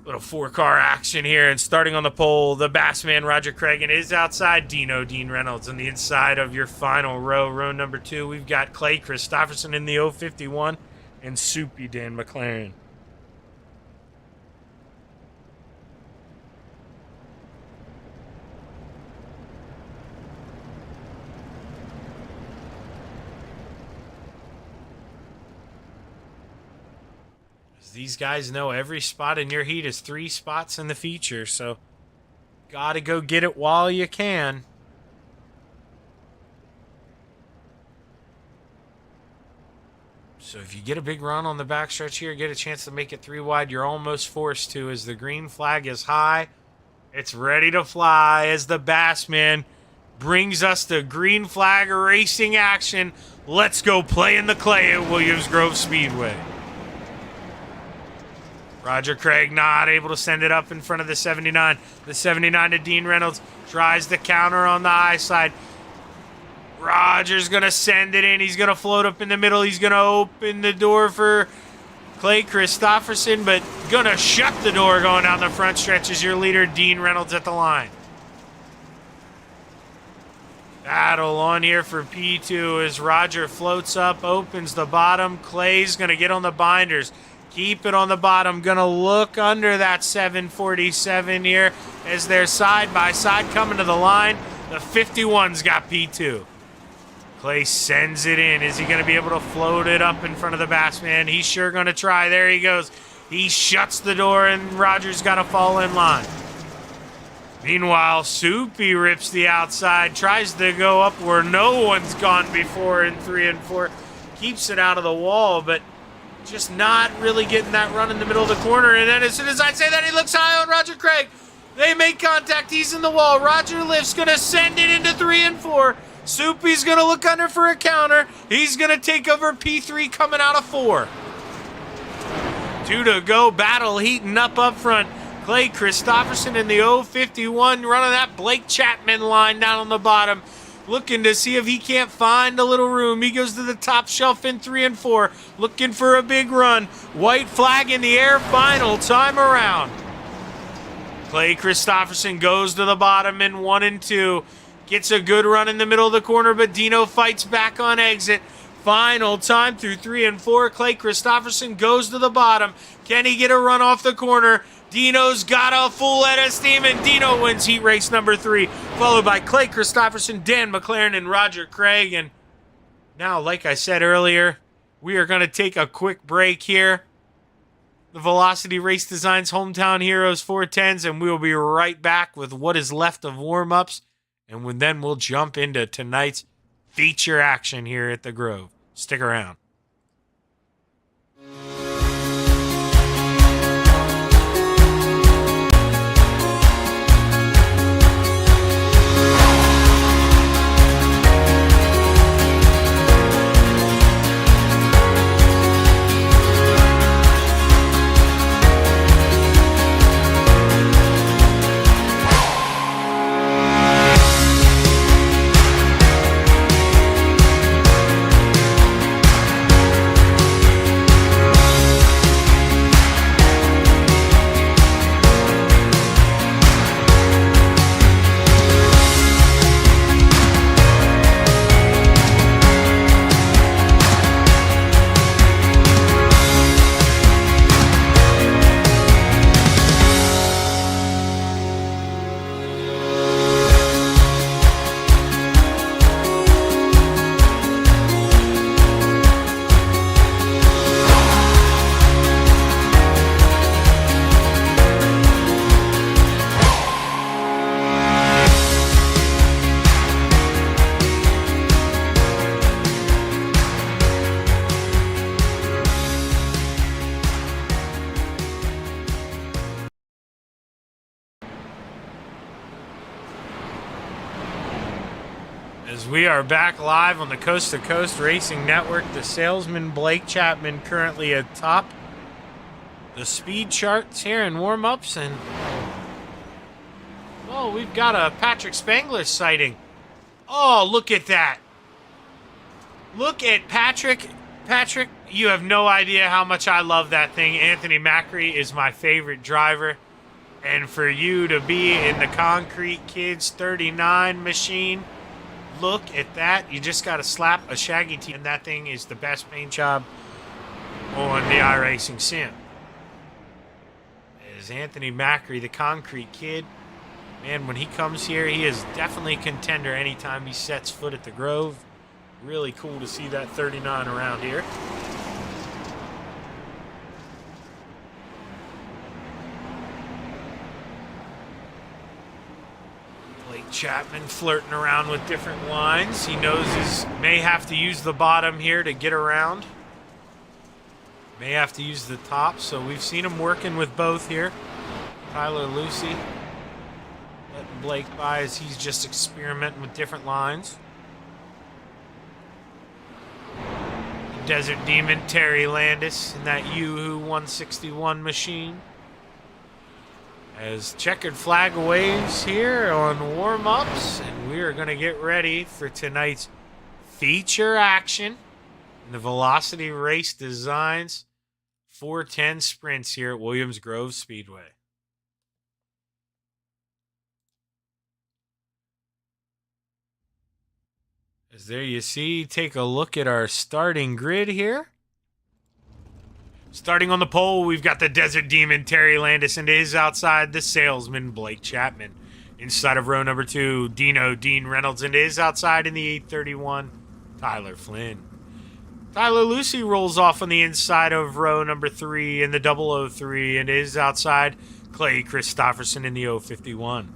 Little 4-car action here, and starting on the pole, the Bassman Roger Craig, and is outside Dean Reynolds. On the inside of your final row, row number 2, we've got Clay Christopherson in the 051 and Soupy Dan McLaren. These guys know every spot in your heat is 3 spots in the feature, so gotta go get it while you can. So if you get a big run on the backstretch here, get a chance to make it 3 wide, you're almost forced to as the green flag is high. It's ready to fly as the Bassman brings us to green flag racing action. Let's go play in the clay at Williams Grove Speedway. Roger Craig not able to send it up in front of the 79. The 79 to Dean Reynolds tries the counter on the high side. Roger's going to send it in. He's going to float up in the middle. He's going to open the door for Clay Christopherson, but going to shut the door going down the front stretch as your leader, Dean Reynolds, at the line. Battle on here for P2 as Roger floats up, opens the bottom. Clay's going to get on the binders. Keep it on the bottom. Going to look under that 747 here as they're side by side coming to the line. The 51's got P2. Clay sends it in. Is he going to be able to float it up in front of the Bassman? He's sure going to try. There he goes. He shuts the door, and Roger's got to fall in line. Meanwhile, Soupy rips the outside, tries to go up where no one's gone before in 3 and 4. Keeps it out of the wall, but just not really getting that run in the middle of the corner. And then as soon as I say that, he looks high on Roger Craig. They make contact. He's in the wall. Roger lifts, going to send it into 3 and 4. Soupy's going to look under for a counter. He's going to take over P3 coming out of 4. 2 to go. Battle heating up front. Clay Christopherson in the 051 running that Blake Chapman line down on the bottom. Looking to see if he can't find a little room. He goes to the top shelf in 3 and 4. Looking for a big run. White flag in the air. Final time around. Clay Christopherson goes to the bottom in 1 and 2. Gets a good run in the middle of the corner, but Dino fights back on exit. Final time through 3 and 4. Clay Christopherson goes to the bottom. Can he get a run off the corner? Dino's got a full head of steam, and Dino wins heat race number 3, followed by Clay Christopherson, Dan McLaren, and Roger Craig. And now, like I said earlier, we are going to take a quick break here. The Velocity Race Designs Hometown Heroes 410s, and we will be right back with what is left of warm-ups, and then we'll jump into tonight's feature action here at the Grove. Stick around. As we are back live on the Coast to Coast Racing Network, the salesman Blake Chapman currently atop the speed charts here in warm-ups, and oh, we've got a Patrick Spangler sighting. Oh, look at that. Look at Patrick. Patrick, you have no idea how much I love that thing. Anthony Macri is my favorite driver, and for you to be in the Concrete Kids 39 machine, look at that. You just got to slap a Shaggy T, and that thing is the best paint job on the iRacing sim. Is Anthony Macri, the Concrete Kid. Man, when he comes here, he is definitely a contender anytime he sets foot at the Grove. Really cool to see that 39 around here. Chapman flirting around with different lines. He knows he may have to use the bottom here to get around. May have to use the top, so we've seen him working with both here. Tyler Lucy letting Blake by as he's just experimenting with different lines. The Desert Demon Terry Landis in that Yoo-Hoo 161 machine. As checkered flag waves here on warm-ups, and we are going to get ready for tonight's feature action in the Velocity Race Designs 410 sprints here at Williams Grove Speedway. As there you see, take a look at our starting grid here. Starting on the pole, we've got the Desert Demon, Terry Landis, and his outside, the salesman, Blake Chapman. Inside of row number 2, Dino, Dean Reynolds, and his outside in the 831, Tyler Flynn. Tyler Lucy rolls off on the inside of row number 3 in the 003, and his outside, Clay Christopherson in the 051.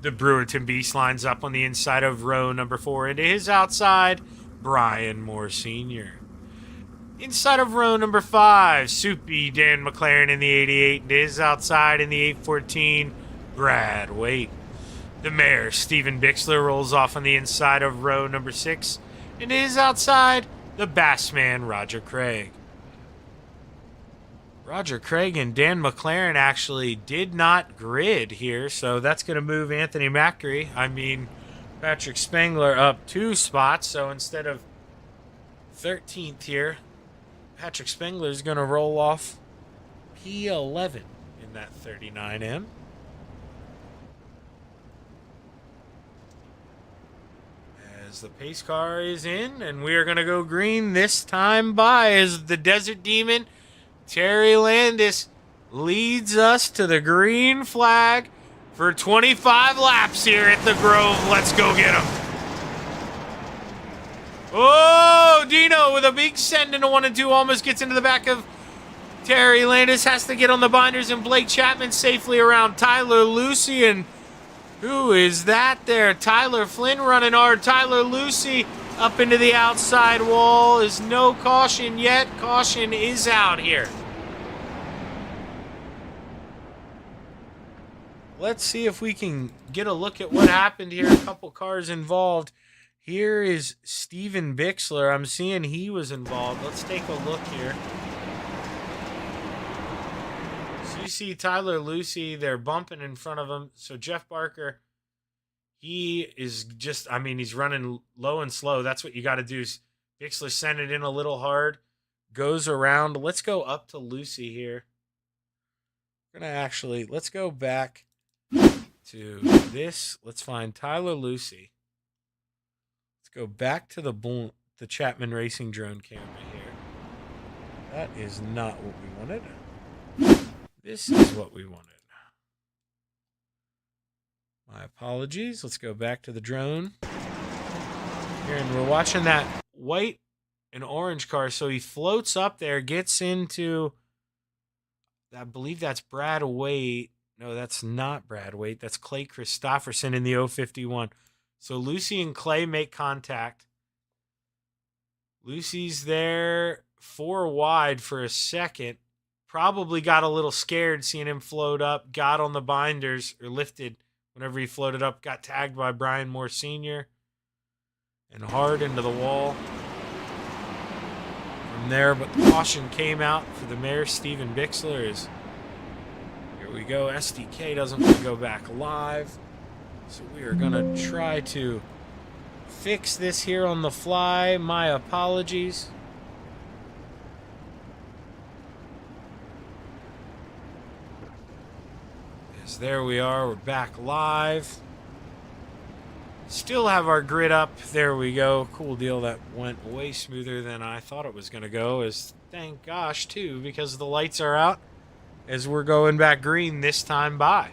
The Brewerton Beast lines up on the inside of row number 4, and his outside, Brian Moore Sr. Inside of row number 5, Soupy Dan McLaren in the 88, and his outside in the 814, Brad Waite. The Mayor, Stephen Bixler, rolls off on the inside of row number 6, and his outside, the Bassman, Roger Craig. Roger Craig and Dan McLaren actually did not grid here, so that's going to move Anthony Macri, Patrick Spangler, up 2 spots, so instead of 13th here, Patrick Spangler is going to roll off P11 in that 39M. As the pace car is in, and we are going to go green this time by as the Desert Demon, Terry Landis, leads us to the green flag for 25 laps here at the Grove. Let's go get him. Oh, Dino with a big send into 1 and 2 almost gets into the back of Terry Landis. Has to get on the binders, and Blake Chapman safely around Tyler Lucy. And who is that there? Tyler Flynn running hard. Tyler Lucy up into the outside wall. Is no caution yet. Caution is out here. Let's see if we can get a look at what happened here. A couple cars involved. Here is Steven Bixler. I'm seeing he was involved. Let's take a look here. So you see Tyler Lucy, they're bumping in front of him. So Jeff Barker, he is just, I mean, he's running low and slow. That's what you got to do. Bixler sent it in a little hard. Goes around. Let's go up to Lucy here. We're going to actually, let's go back to this. Let's find Tyler Lucy. Let's go back to the Chapman Racing drone camera here. That is not what we wanted. This is what we wanted. My apologies. Let's go back to the drone. Here, and we're watching that white and orange car. So he floats up there, gets into, I believe that's Brad Waite. No, that's not Brad Waite. That's Clay Christopherson in the 051. So Lucy and Clay make contact. Lucy's there 4 wide for a second. Probably got a little scared seeing him float up. Got on the binders, or lifted whenever he floated up. Got tagged by Brian Moore Sr. and hard into the wall from there. But the caution came out for the mayor, Steven Bixler. Here we go. SDK doesn't want to go back live. So we are going to try to fix this here on the fly. My apologies. Yes, there we are. We're back live. Still have our grid up. There we go. Cool deal. That went way smoother than I thought it was going to go. Is thank gosh, too, because the lights are out as we're going back green this time by.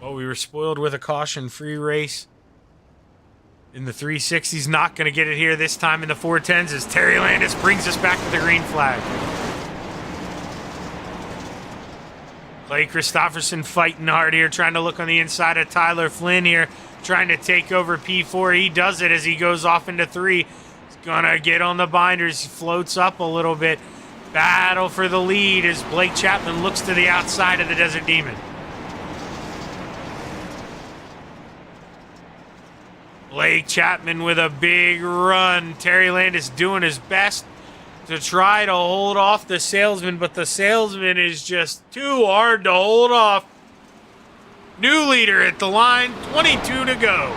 Oh, we were spoiled with a caution-free race in the 360s. Not going to get it here this time in the 410s as Terry Landis brings us back to the green flag. Clay Christopherson fighting hard here, trying to look on the inside of Tyler Flynn here, trying to take over P4. He does it as he goes off into 3. He's going to get on the binders. He floats up a little bit. Battle for the lead as Blake Chapman looks to the outside of the Desert Demon. Blake Chapman with a big run. Terry Landis doing his best to try to hold off the salesman, but the salesman is just too hard to hold off. New leader at the line, 22 to go.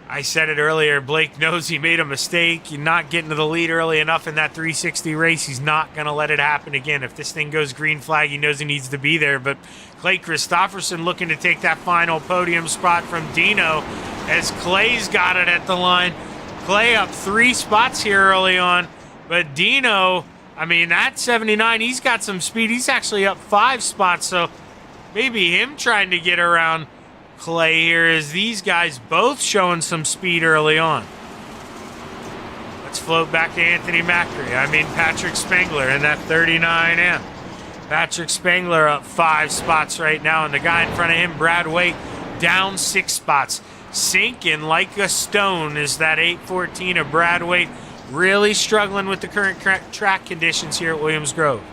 I said it earlier, Blake knows he made a mistake. You're not getting to the lead early enough in that 360 race. He's not going to let it happen again. If this thing goes green flag, he knows he needs to be there. But Clay Christopherson looking to take that final podium spot from Dino as Clay's got it at the line. Clay up 3 spots here early on. But Dino, I mean, that 79, he's got some speed. He's actually up 5 spots. So maybe him trying to get around Clay here as these guys both showing some speed early on. Let's float back to Anthony Macri. I mean Patrick Spengler in that 39M. Patrick Spengler up 5 spots right now, and the guy in front of him, Brad Waite, down 6 spots. Sinking like a stone is that 814 of Brad Waite, really struggling with the current track conditions here at Williams Grove.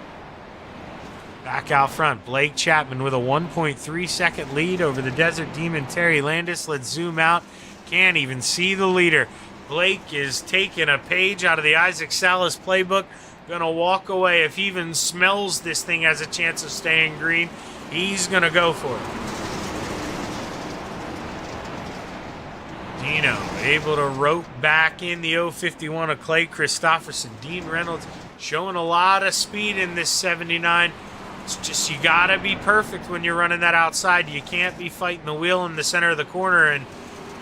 Back out front, Blake Chapman with a 1.3 second lead over the Desert Demon Terry Landis. Let's zoom out. Can't even see the leader. Blake is taking a page out of the Isaac Salas playbook. Gonna walk away. If he even smells this thing has a chance of staying green, he's gonna go for it. Dino able to rope back in the 051 of Clay Christopherson. Dean Reynolds showing a lot of speed in this 79. It's just you gotta be perfect when you're running that outside. You can't be fighting the wheel in the center of the corner, and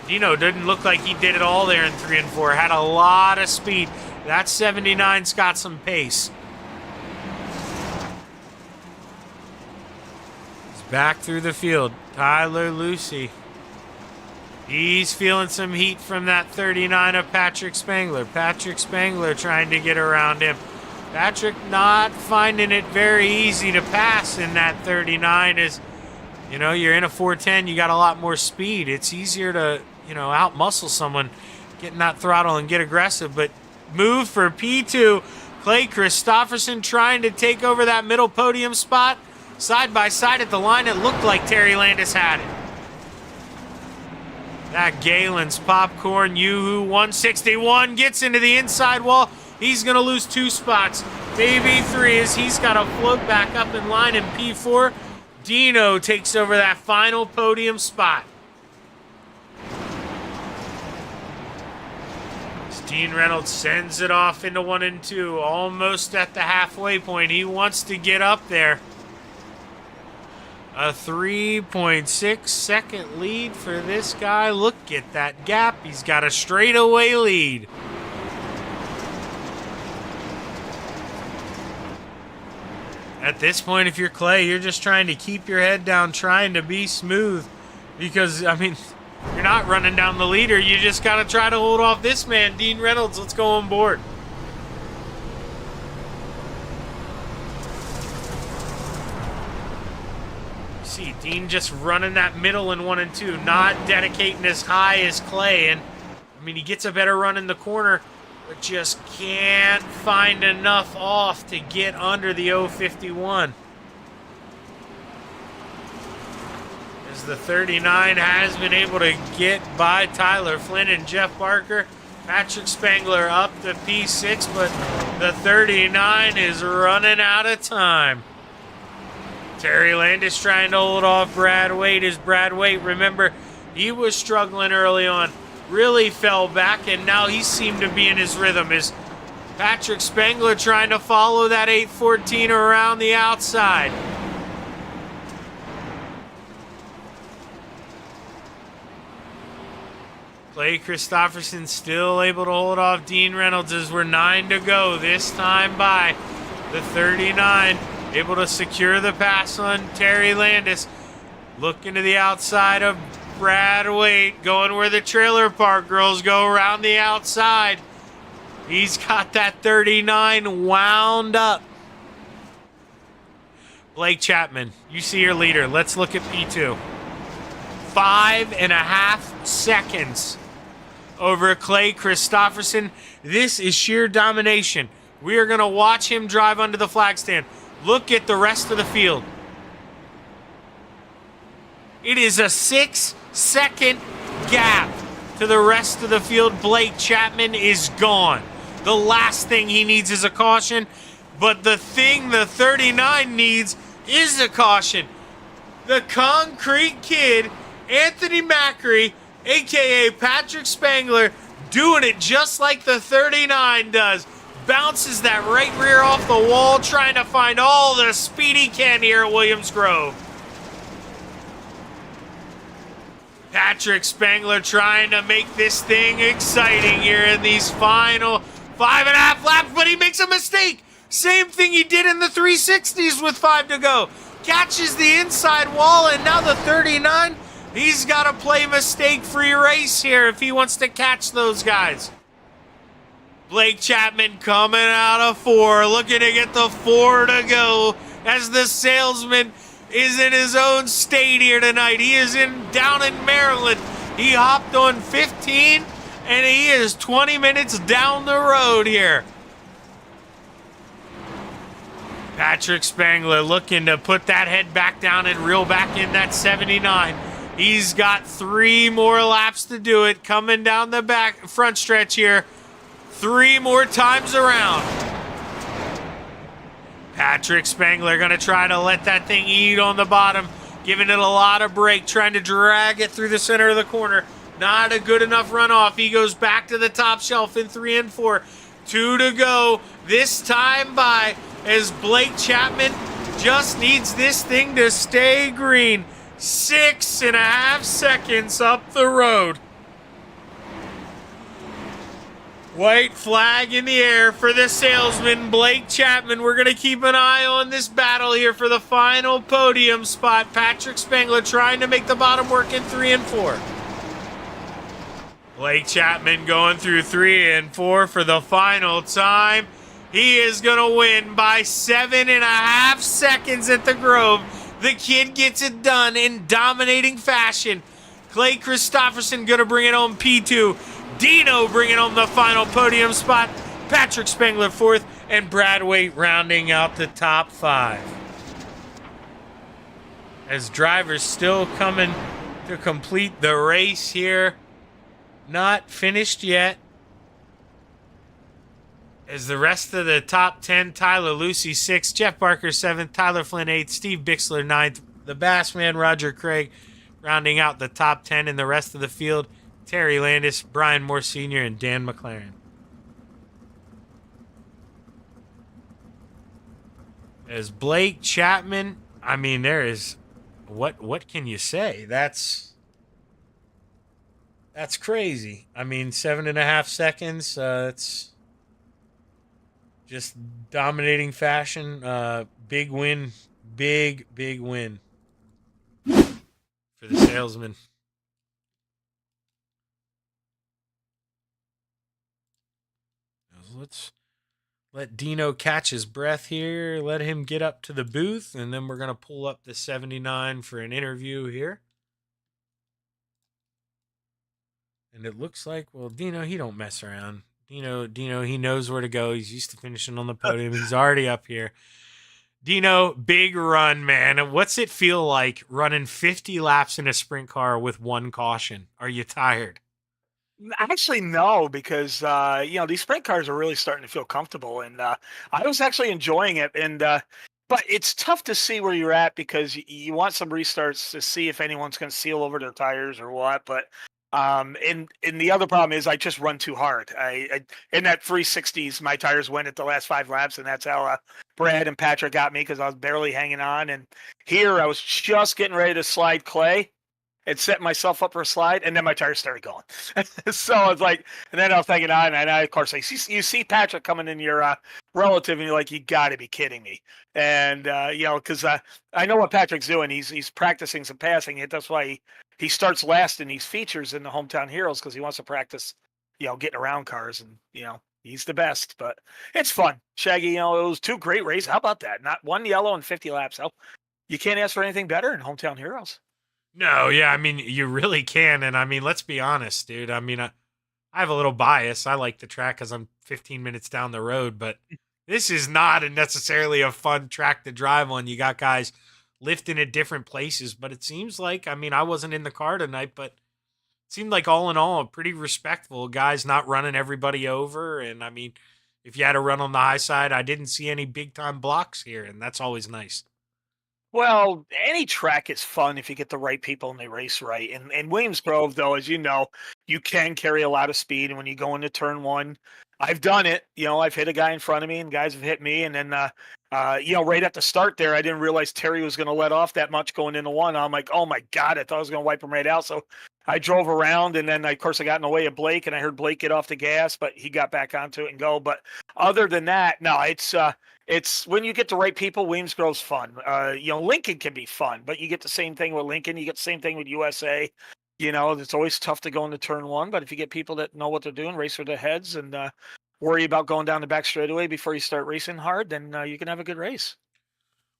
Dino didn't look like he did it all there in 3 and 4. Had a lot of speed. That 79's got some pace. He's back through the field. Tyler Lucy. He's feeling some heat from that 39 of Patrick Spangler. Patrick Spangler trying to get around him. Patrick not finding it very easy to pass in that 39 is, you know, you're in a 410, you got a lot more speed. It's easier to, you know, out-muscle someone, get in that throttle and get aggressive. But move for P2. Clay Christopherson trying to take over that middle podium spot. Side by side at the line, it looked like Terry Landis had it. That Galen's Popcorn Yoo-Hoo 161 gets into the inside wall. He's going to lose 2 spots, maybe 3, as he's got to float back up in line in P4. Dino takes over that final podium spot. As Dean Reynolds sends it off into 1 and 2, almost at the halfway point. He wants to get up there. A 3.6 second lead for this guy. Look at that gap. He's got a straightaway lead. At this point, if you're Clay, you're just trying to keep your head down, trying to be smooth. Because, I mean, you're not running down the leader. You just got to try to hold off this man, Dean Reynolds. Let's go on board. See, Dean just running that middle in 1 and 2, not dedicating as high as Clay. And, I mean, he gets a better run in the corner, but just can't find enough off to get under the 051. As the 39 has been able to get by Tyler Flynn and Jeff Barker. Patrick Spangler up to P6, but the 39 is running out of time. Terry Landis trying to hold off Brad Waite. As Brad Waite, remember, he was struggling early on, really fell back, and now he seemed to be in his rhythm. Is Patrick Spangler trying to follow that 814 around the outside. Clay Christopherson still able to hold off Dean Reynolds as we're 9 to go. This time by the 39. Able to secure the pass on Terry Landis. Looking to the outside of Brad Waite. Going where the trailer park girls go, around the outside. He's got that 39 wound up. Blake Chapman, you see your leader. Let's look at P2. 5.5 seconds over Clay Christopherson. This is sheer domination. We are going to watch him drive under the flag stand. Look at the rest of the field. It is a 6-second gap to the rest of the field. Blake Chapman is gone. The last thing he needs is a caution, but the thing the 39 needs is a caution. The Concrete Kid, Anthony Macri, a.k.a. Patrick Spangler, doing it just like the 39 does. Bounces that right rear off the wall, trying to find all the speed he can here at Williams Grove. Patrick Spangler trying to make this thing exciting here in these final 5.5 laps, but he makes a mistake. Same thing he did in the 360s with 5 to go. Catches the inside wall, and now the 39, he's got to play mistake-free race here if he wants to catch those guys. Blake Chapman coming out of 4, looking to get the 4 to go as the salesman is in his own state here tonight. He is down in Maryland. He hopped on 15, and he is 20 minutes down the road here. Patrick Spangler looking to put that head back down and reel back in that 79. He's got 3 more laps to do it, coming down the front stretch here. 3 more times around. Patrick Spangler going to try to let that thing eat on the bottom, giving it a lot of brake, trying to drag it through the center of the corner. Not a good enough runoff. He goes back to the top shelf in 3 and 4. 2 to go. This time by as Blake Chapman just needs this thing to stay green. 6.5 seconds up the road. White flag in the air for the salesman, Blake Chapman. We're going to keep an eye on this battle here for the final podium spot. Patrick Spangler trying to make the bottom work in 3 and 4. Blake Chapman going through 3 and 4 for the final time. He is going to win by 7.5 seconds at the Grove. The kid gets it done in dominating fashion. Clay Christopherson going to bring it home P2. Dino bringing home the final podium spot. Patrick Spangler 4th, and Brad Waite rounding out the top 5. As drivers still coming to complete the race here. Not finished yet. As the rest of the top 10, Tyler Lucy 6th, Jeff Barker 7th, Tyler Flynn 8th, Steve Bixler 9th, the Bassman Roger Craig rounding out the top 10 in the rest of the field. Terry Landis, Brian Moore Sr., and Dan McLaren. As Blake Chapman, I mean, there is, what can you say? That's crazy. I mean, 7.5 seconds, it's just dominating fashion. Big win, big win for the salesman. Let's let Dino catch his breath here. Let him get up to the booth, and then we're going to pull up the 79 for an interview here. And it looks like, well, Dino, he don't mess around. Dino, he knows where to go. He's used to finishing on the podium. He's already up here. Dino, big run, man. What's it feel like running 50 laps in a sprint car with 1 caution? Are you tired? Actually, no, because these sprint cars are really starting to feel comfortable, and I was actually enjoying it. And but it's tough to see where you're at because you want some restarts to see if anyone's going to seal over their tires or what. But and the other problem is I just run too hard. I in that 360s, my tires went at the last 5 laps, and that's how Brad and Patrick got me because I was barely hanging on. And here I was just getting ready to slide Clay. And set myself up for a slide, and then my tires started going. So I was like, and then I was thinking, and I, of course, you see Patrick coming in your relative, and you're like, you got to be kidding me. And, because I know what Patrick's doing. He's practicing some passing. That's why he starts last in these features in the Hometown Heroes because he wants to practice, getting around cars. And, he's the best. But it's fun. Shaggy, it was 2 great races. How about that? Not 1 yellow and 50 laps. You can't ask for anything better in Hometown Heroes. No, yeah, I mean, you really can. And I mean, let's be honest, dude. I mean, I have a little bias. I like the track because I'm 15 minutes down the road, but this is not necessarily a fun track to drive on. You got guys lifting at different places, but it seems like, I mean, I wasn't in the car tonight, but it seemed like all in all, pretty respectful. Guys not running everybody over. And I mean, if you had to run on the high side, I didn't see any big time blocks here, and that's always nice. Well, any track is fun if you get the right people and they race right. And Williams Grove, though, as you know, you can carry a lot of speed. And when you go into turn 1, I've done it. I've hit a guy in front of me and guys have hit me. And then, right at the start there, I didn't realize Terry was going to let off that much going into 1. I'm like, oh, my God, I thought I was going to wipe him right out. So I drove around, and then, of course, I got in the way of Blake, and I heard Blake get off the gas, but he got back onto it and go. But other than that, no, it's when you get the right people, Williams Grove's fun. Lincoln can be fun, but you get the same thing with Lincoln. You get the same thing with USA. It's always tough to go into turn 1, but if you get people that know what they're doing, race for their heads, and worry about going down the back straightaway before you start racing hard, then you can have a good race.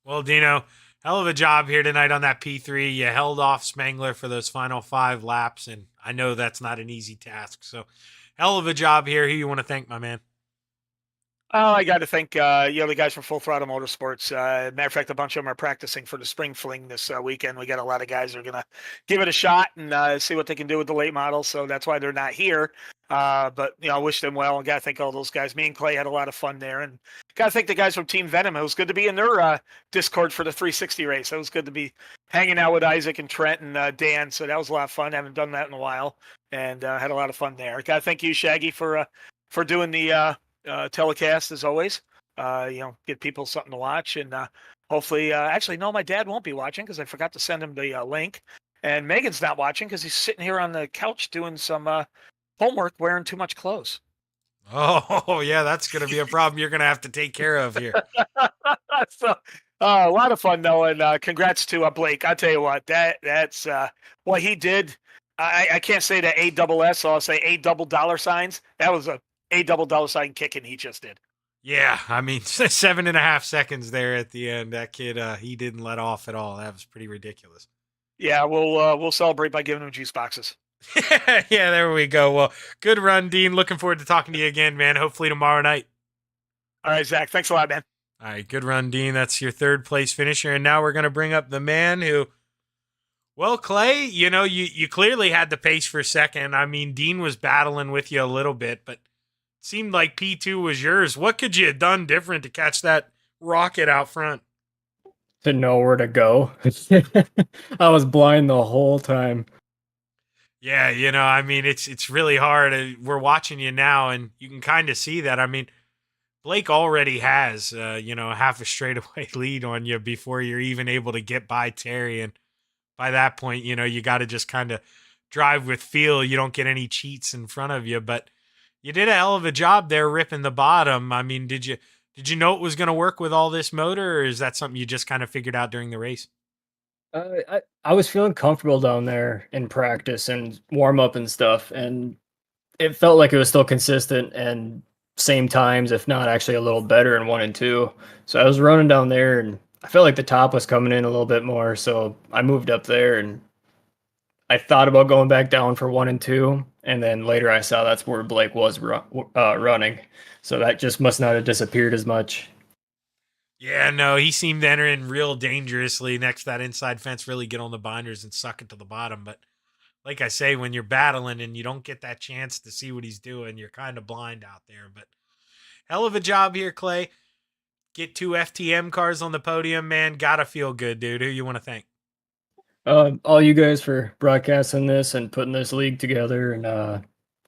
Well, Dino, hell of a job here tonight on that P3. You held off Spangler for those final 5 laps, and I know that's not an easy task. So, hell of a job here. Who you want to thank, my man? Oh, I got to thank the guys from Full Throttle Motorsports. Matter of fact, a bunch of them are practicing for the spring fling this weekend. We got a lot of guys that are going to give it a shot and see what they can do with the late models. So that's why they're not here. But I wish them well. And got to thank all those guys. Me and Clay had a lot of fun there. And got to thank the guys from Team Venom. It was good to be in their Discord for the 360 race. It was good to be hanging out with Isaac and Trent and Dan. So that was a lot of fun. I haven't done that in a while, and had a lot of fun there. Got to thank you, Shaggy, for doing the telecast as always. Get people something to watch, and hopefully, actually, no, my dad won't be watching because I forgot to send him the link. And Megan's not watching because he's sitting here on the couch doing some homework, wearing too much clothes. Oh, yeah, that's going to be a problem you're going to have to take care of here. So, a lot of fun though, and congrats to Blake. I'll tell you what, that's what he did. I can't say that A double S, so I'll say A double dollar signs. That was a double dollar sign kicking he just did. Yeah, I mean, 7.5 seconds there at the end. That kid, he didn't let off at all. That was pretty ridiculous. Yeah, we'll celebrate by giving him juice boxes. Yeah, there we go. Well, good run, Dean. Looking forward to talking to you again, man. Hopefully tomorrow night. All right, Zach. Thanks a lot, man. All right, good run, Dean. That's your third place finisher. And now we're going to bring up the man who, well, Clay, you clearly had the pace for second. I mean, Dean was battling with you a little bit, but it seemed like P2 was yours. What could you have done different to catch that rocket out front? To know where to go. I was blind the whole time. Yeah, I mean, it's really hard. We're watching you now, and you can kind of see that. I mean, Blake already has, half a straightaway lead on you before you're even able to get by Terry. And by that point, you got to just kind of drive with feel. You don't get any cheats in front of you. But you did a hell of a job there ripping the bottom. I mean, did you know it was going to work with all this motor, or is that something you just kind of figured out during the race? I was feeling comfortable down there in practice and warm up and stuff, and it felt like it was still consistent and same times, if not actually a little better in 1 and 2. So I was running down there, and I felt like the top was coming in a little bit more. So I moved up there, and I thought about going back down for 1 and 2, and then later I saw that's where Blake was running. So that just must not have disappeared as much. Yeah, no, he seemed to enter in real dangerously next to that inside fence, really get on the binders and suck it to the bottom. But like I say, when you're battling and you don't get that chance to see what he's doing, you're kind of blind out there. But hell of a job here, Clay. Get 2 FTM cars on the podium, man. Gotta feel good, dude. Who you want to thank? All you guys for broadcasting this and putting this league together, and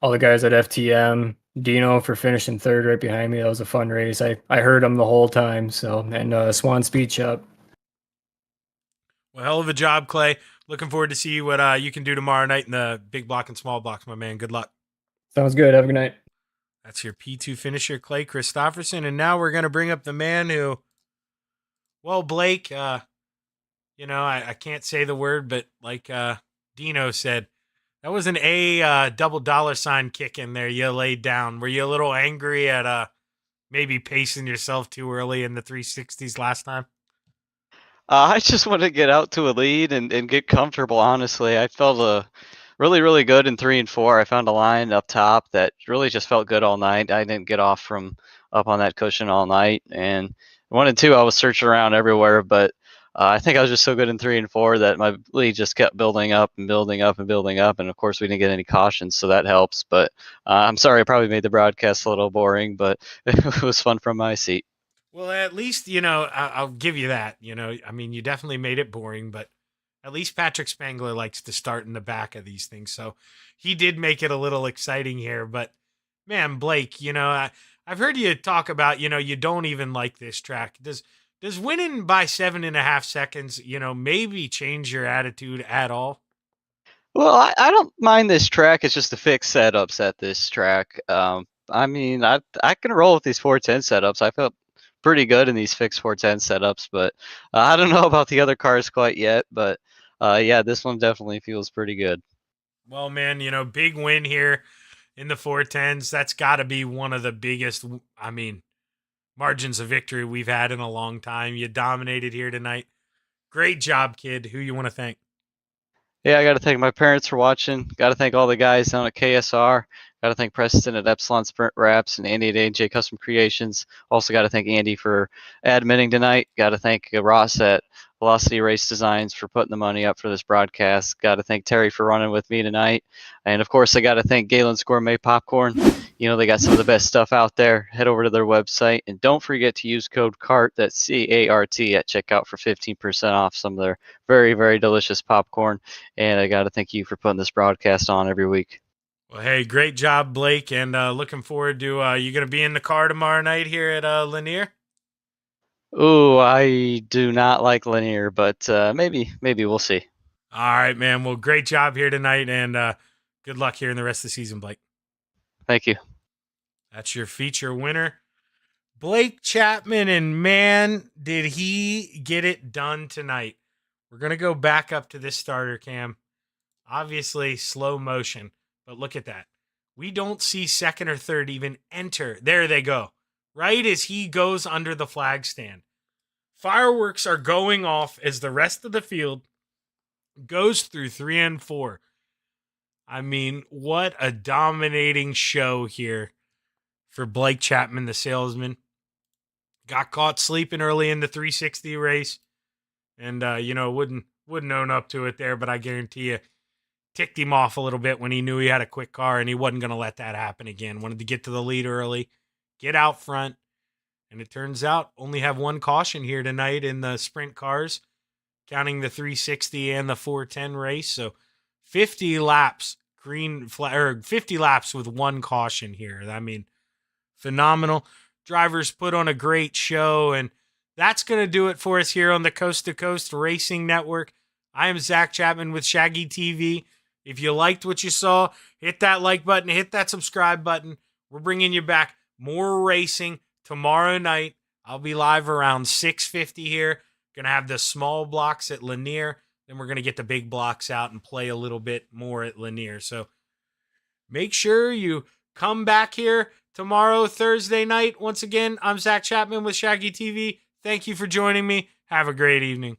all the guys at FTM, Dino for finishing third right behind me. That was a fun race. I heard him the whole time. So, and Swan Speed Shop. Well, hell of a job, Clay. Looking forward to see what you can do tomorrow night in the big block and small blocks, my man. Good luck. Sounds good. Have a good night. That's your P2 finisher, Clay Christopherson. And now we're going to bring up the man who, well, Blake, I can't say the word, but like Dino said, that was an A double dollar sign kick in there you laid down. Were you a little angry at maybe pacing yourself too early in the 360s last time? I just wanted to get out to a lead and get comfortable, honestly. I felt really, really good in 3 and 4. I found a line up top that really just felt good all night. I didn't get off from up on that cushion all night. And 1 and 2, I was searching around everywhere, but I think I was just so good in 3 and 4 that my lead just kept building up and building up and building up. And of course, we didn't get any cautions, so that helps. But I'm sorry, I probably made the broadcast a little boring, but it was fun from my seat. Well, at least, I'll give you that. I mean, you definitely made it boring, but at least Patrick Spangler likes to start in the back of these things. So he did make it a little exciting here. But man, Blake, I've heard you talk about, you don't even like this track. Does winning by 7.5 seconds, maybe change your attitude at all? Well, I don't mind this track. It's just the fixed setups at this track. I mean, I can roll with these 410 setups. I felt pretty good in these fixed 410 setups, but I don't know about the other cars quite yet. But yeah, this one definitely feels pretty good. Well, man, big win here in the 410s. That's got to be one of the biggest, margins of victory we've had in a long time. You dominated here tonight. Great job, kid. Who you want to thank? Yeah, I got to thank my parents for watching. Got to thank all the guys down at KSR. Got to thank Preston at Epsilon Sprint Wraps and Andy at AJ Custom Creations. Also got to thank Andy for admitting tonight. Got to thank Ross at Velocity Race Designs for putting the money up for this broadcast. Got to thank Terry for running with me tonight. And of course, I got to thank Galen's Gourmet Popcorn. They got some of the best stuff out there. Head over to their website. And don't forget to use code CART, that's C-A-R-T, at checkout for 15% off some of their very, very delicious popcorn. And I got to thank you for putting this broadcast on every week. Well, hey, great job, Blake. And looking forward to you going to be in the car tomorrow night here at Lanier? Ooh, I do not like Linear, but maybe we'll see. All right, man. Well, great job here tonight, and good luck here in the rest of the season, Blake. Thank you. That's your feature winner, Blake Chapman, and man, did he get it done tonight. We're going to go back up to this starter cam. Obviously, slow motion, but look at that. We don't see second or third even enter. There they go. Right as he goes under the flag stand. Fireworks are going off as the rest of the field goes through 3 and 4. I mean, what a dominating show here for Blake Chapman, the salesman. Got caught sleeping early in the 360 race, and wouldn't own up to it there, but I guarantee you, ticked him off a little bit when he knew he had a quick car, and he wasn't going to let that happen again. Wanted to get to the lead early, get out front, and it turns out only have one caution here tonight in the sprint cars, counting the 360 and the 410 race. So 50 laps, 50 laps with one caution here. I mean, phenomenal. Drivers put on a great show, and that's going to do it for us here on the Coast to Coast Racing Network. I am Zach Chapman with Shaggy TV. If you liked what you saw, hit that like button, hit that subscribe button. We're bringing you back more racing tomorrow night. I'll be live around 6:50 here. Going to have the small blocks at Lanier. Then we're going to get the big blocks out and play a little bit more at Lanier. So make sure you come back here tomorrow, Thursday night. Once again, I'm Zach Chapman with Shaggy TV. Thank you for joining me. Have a great evening.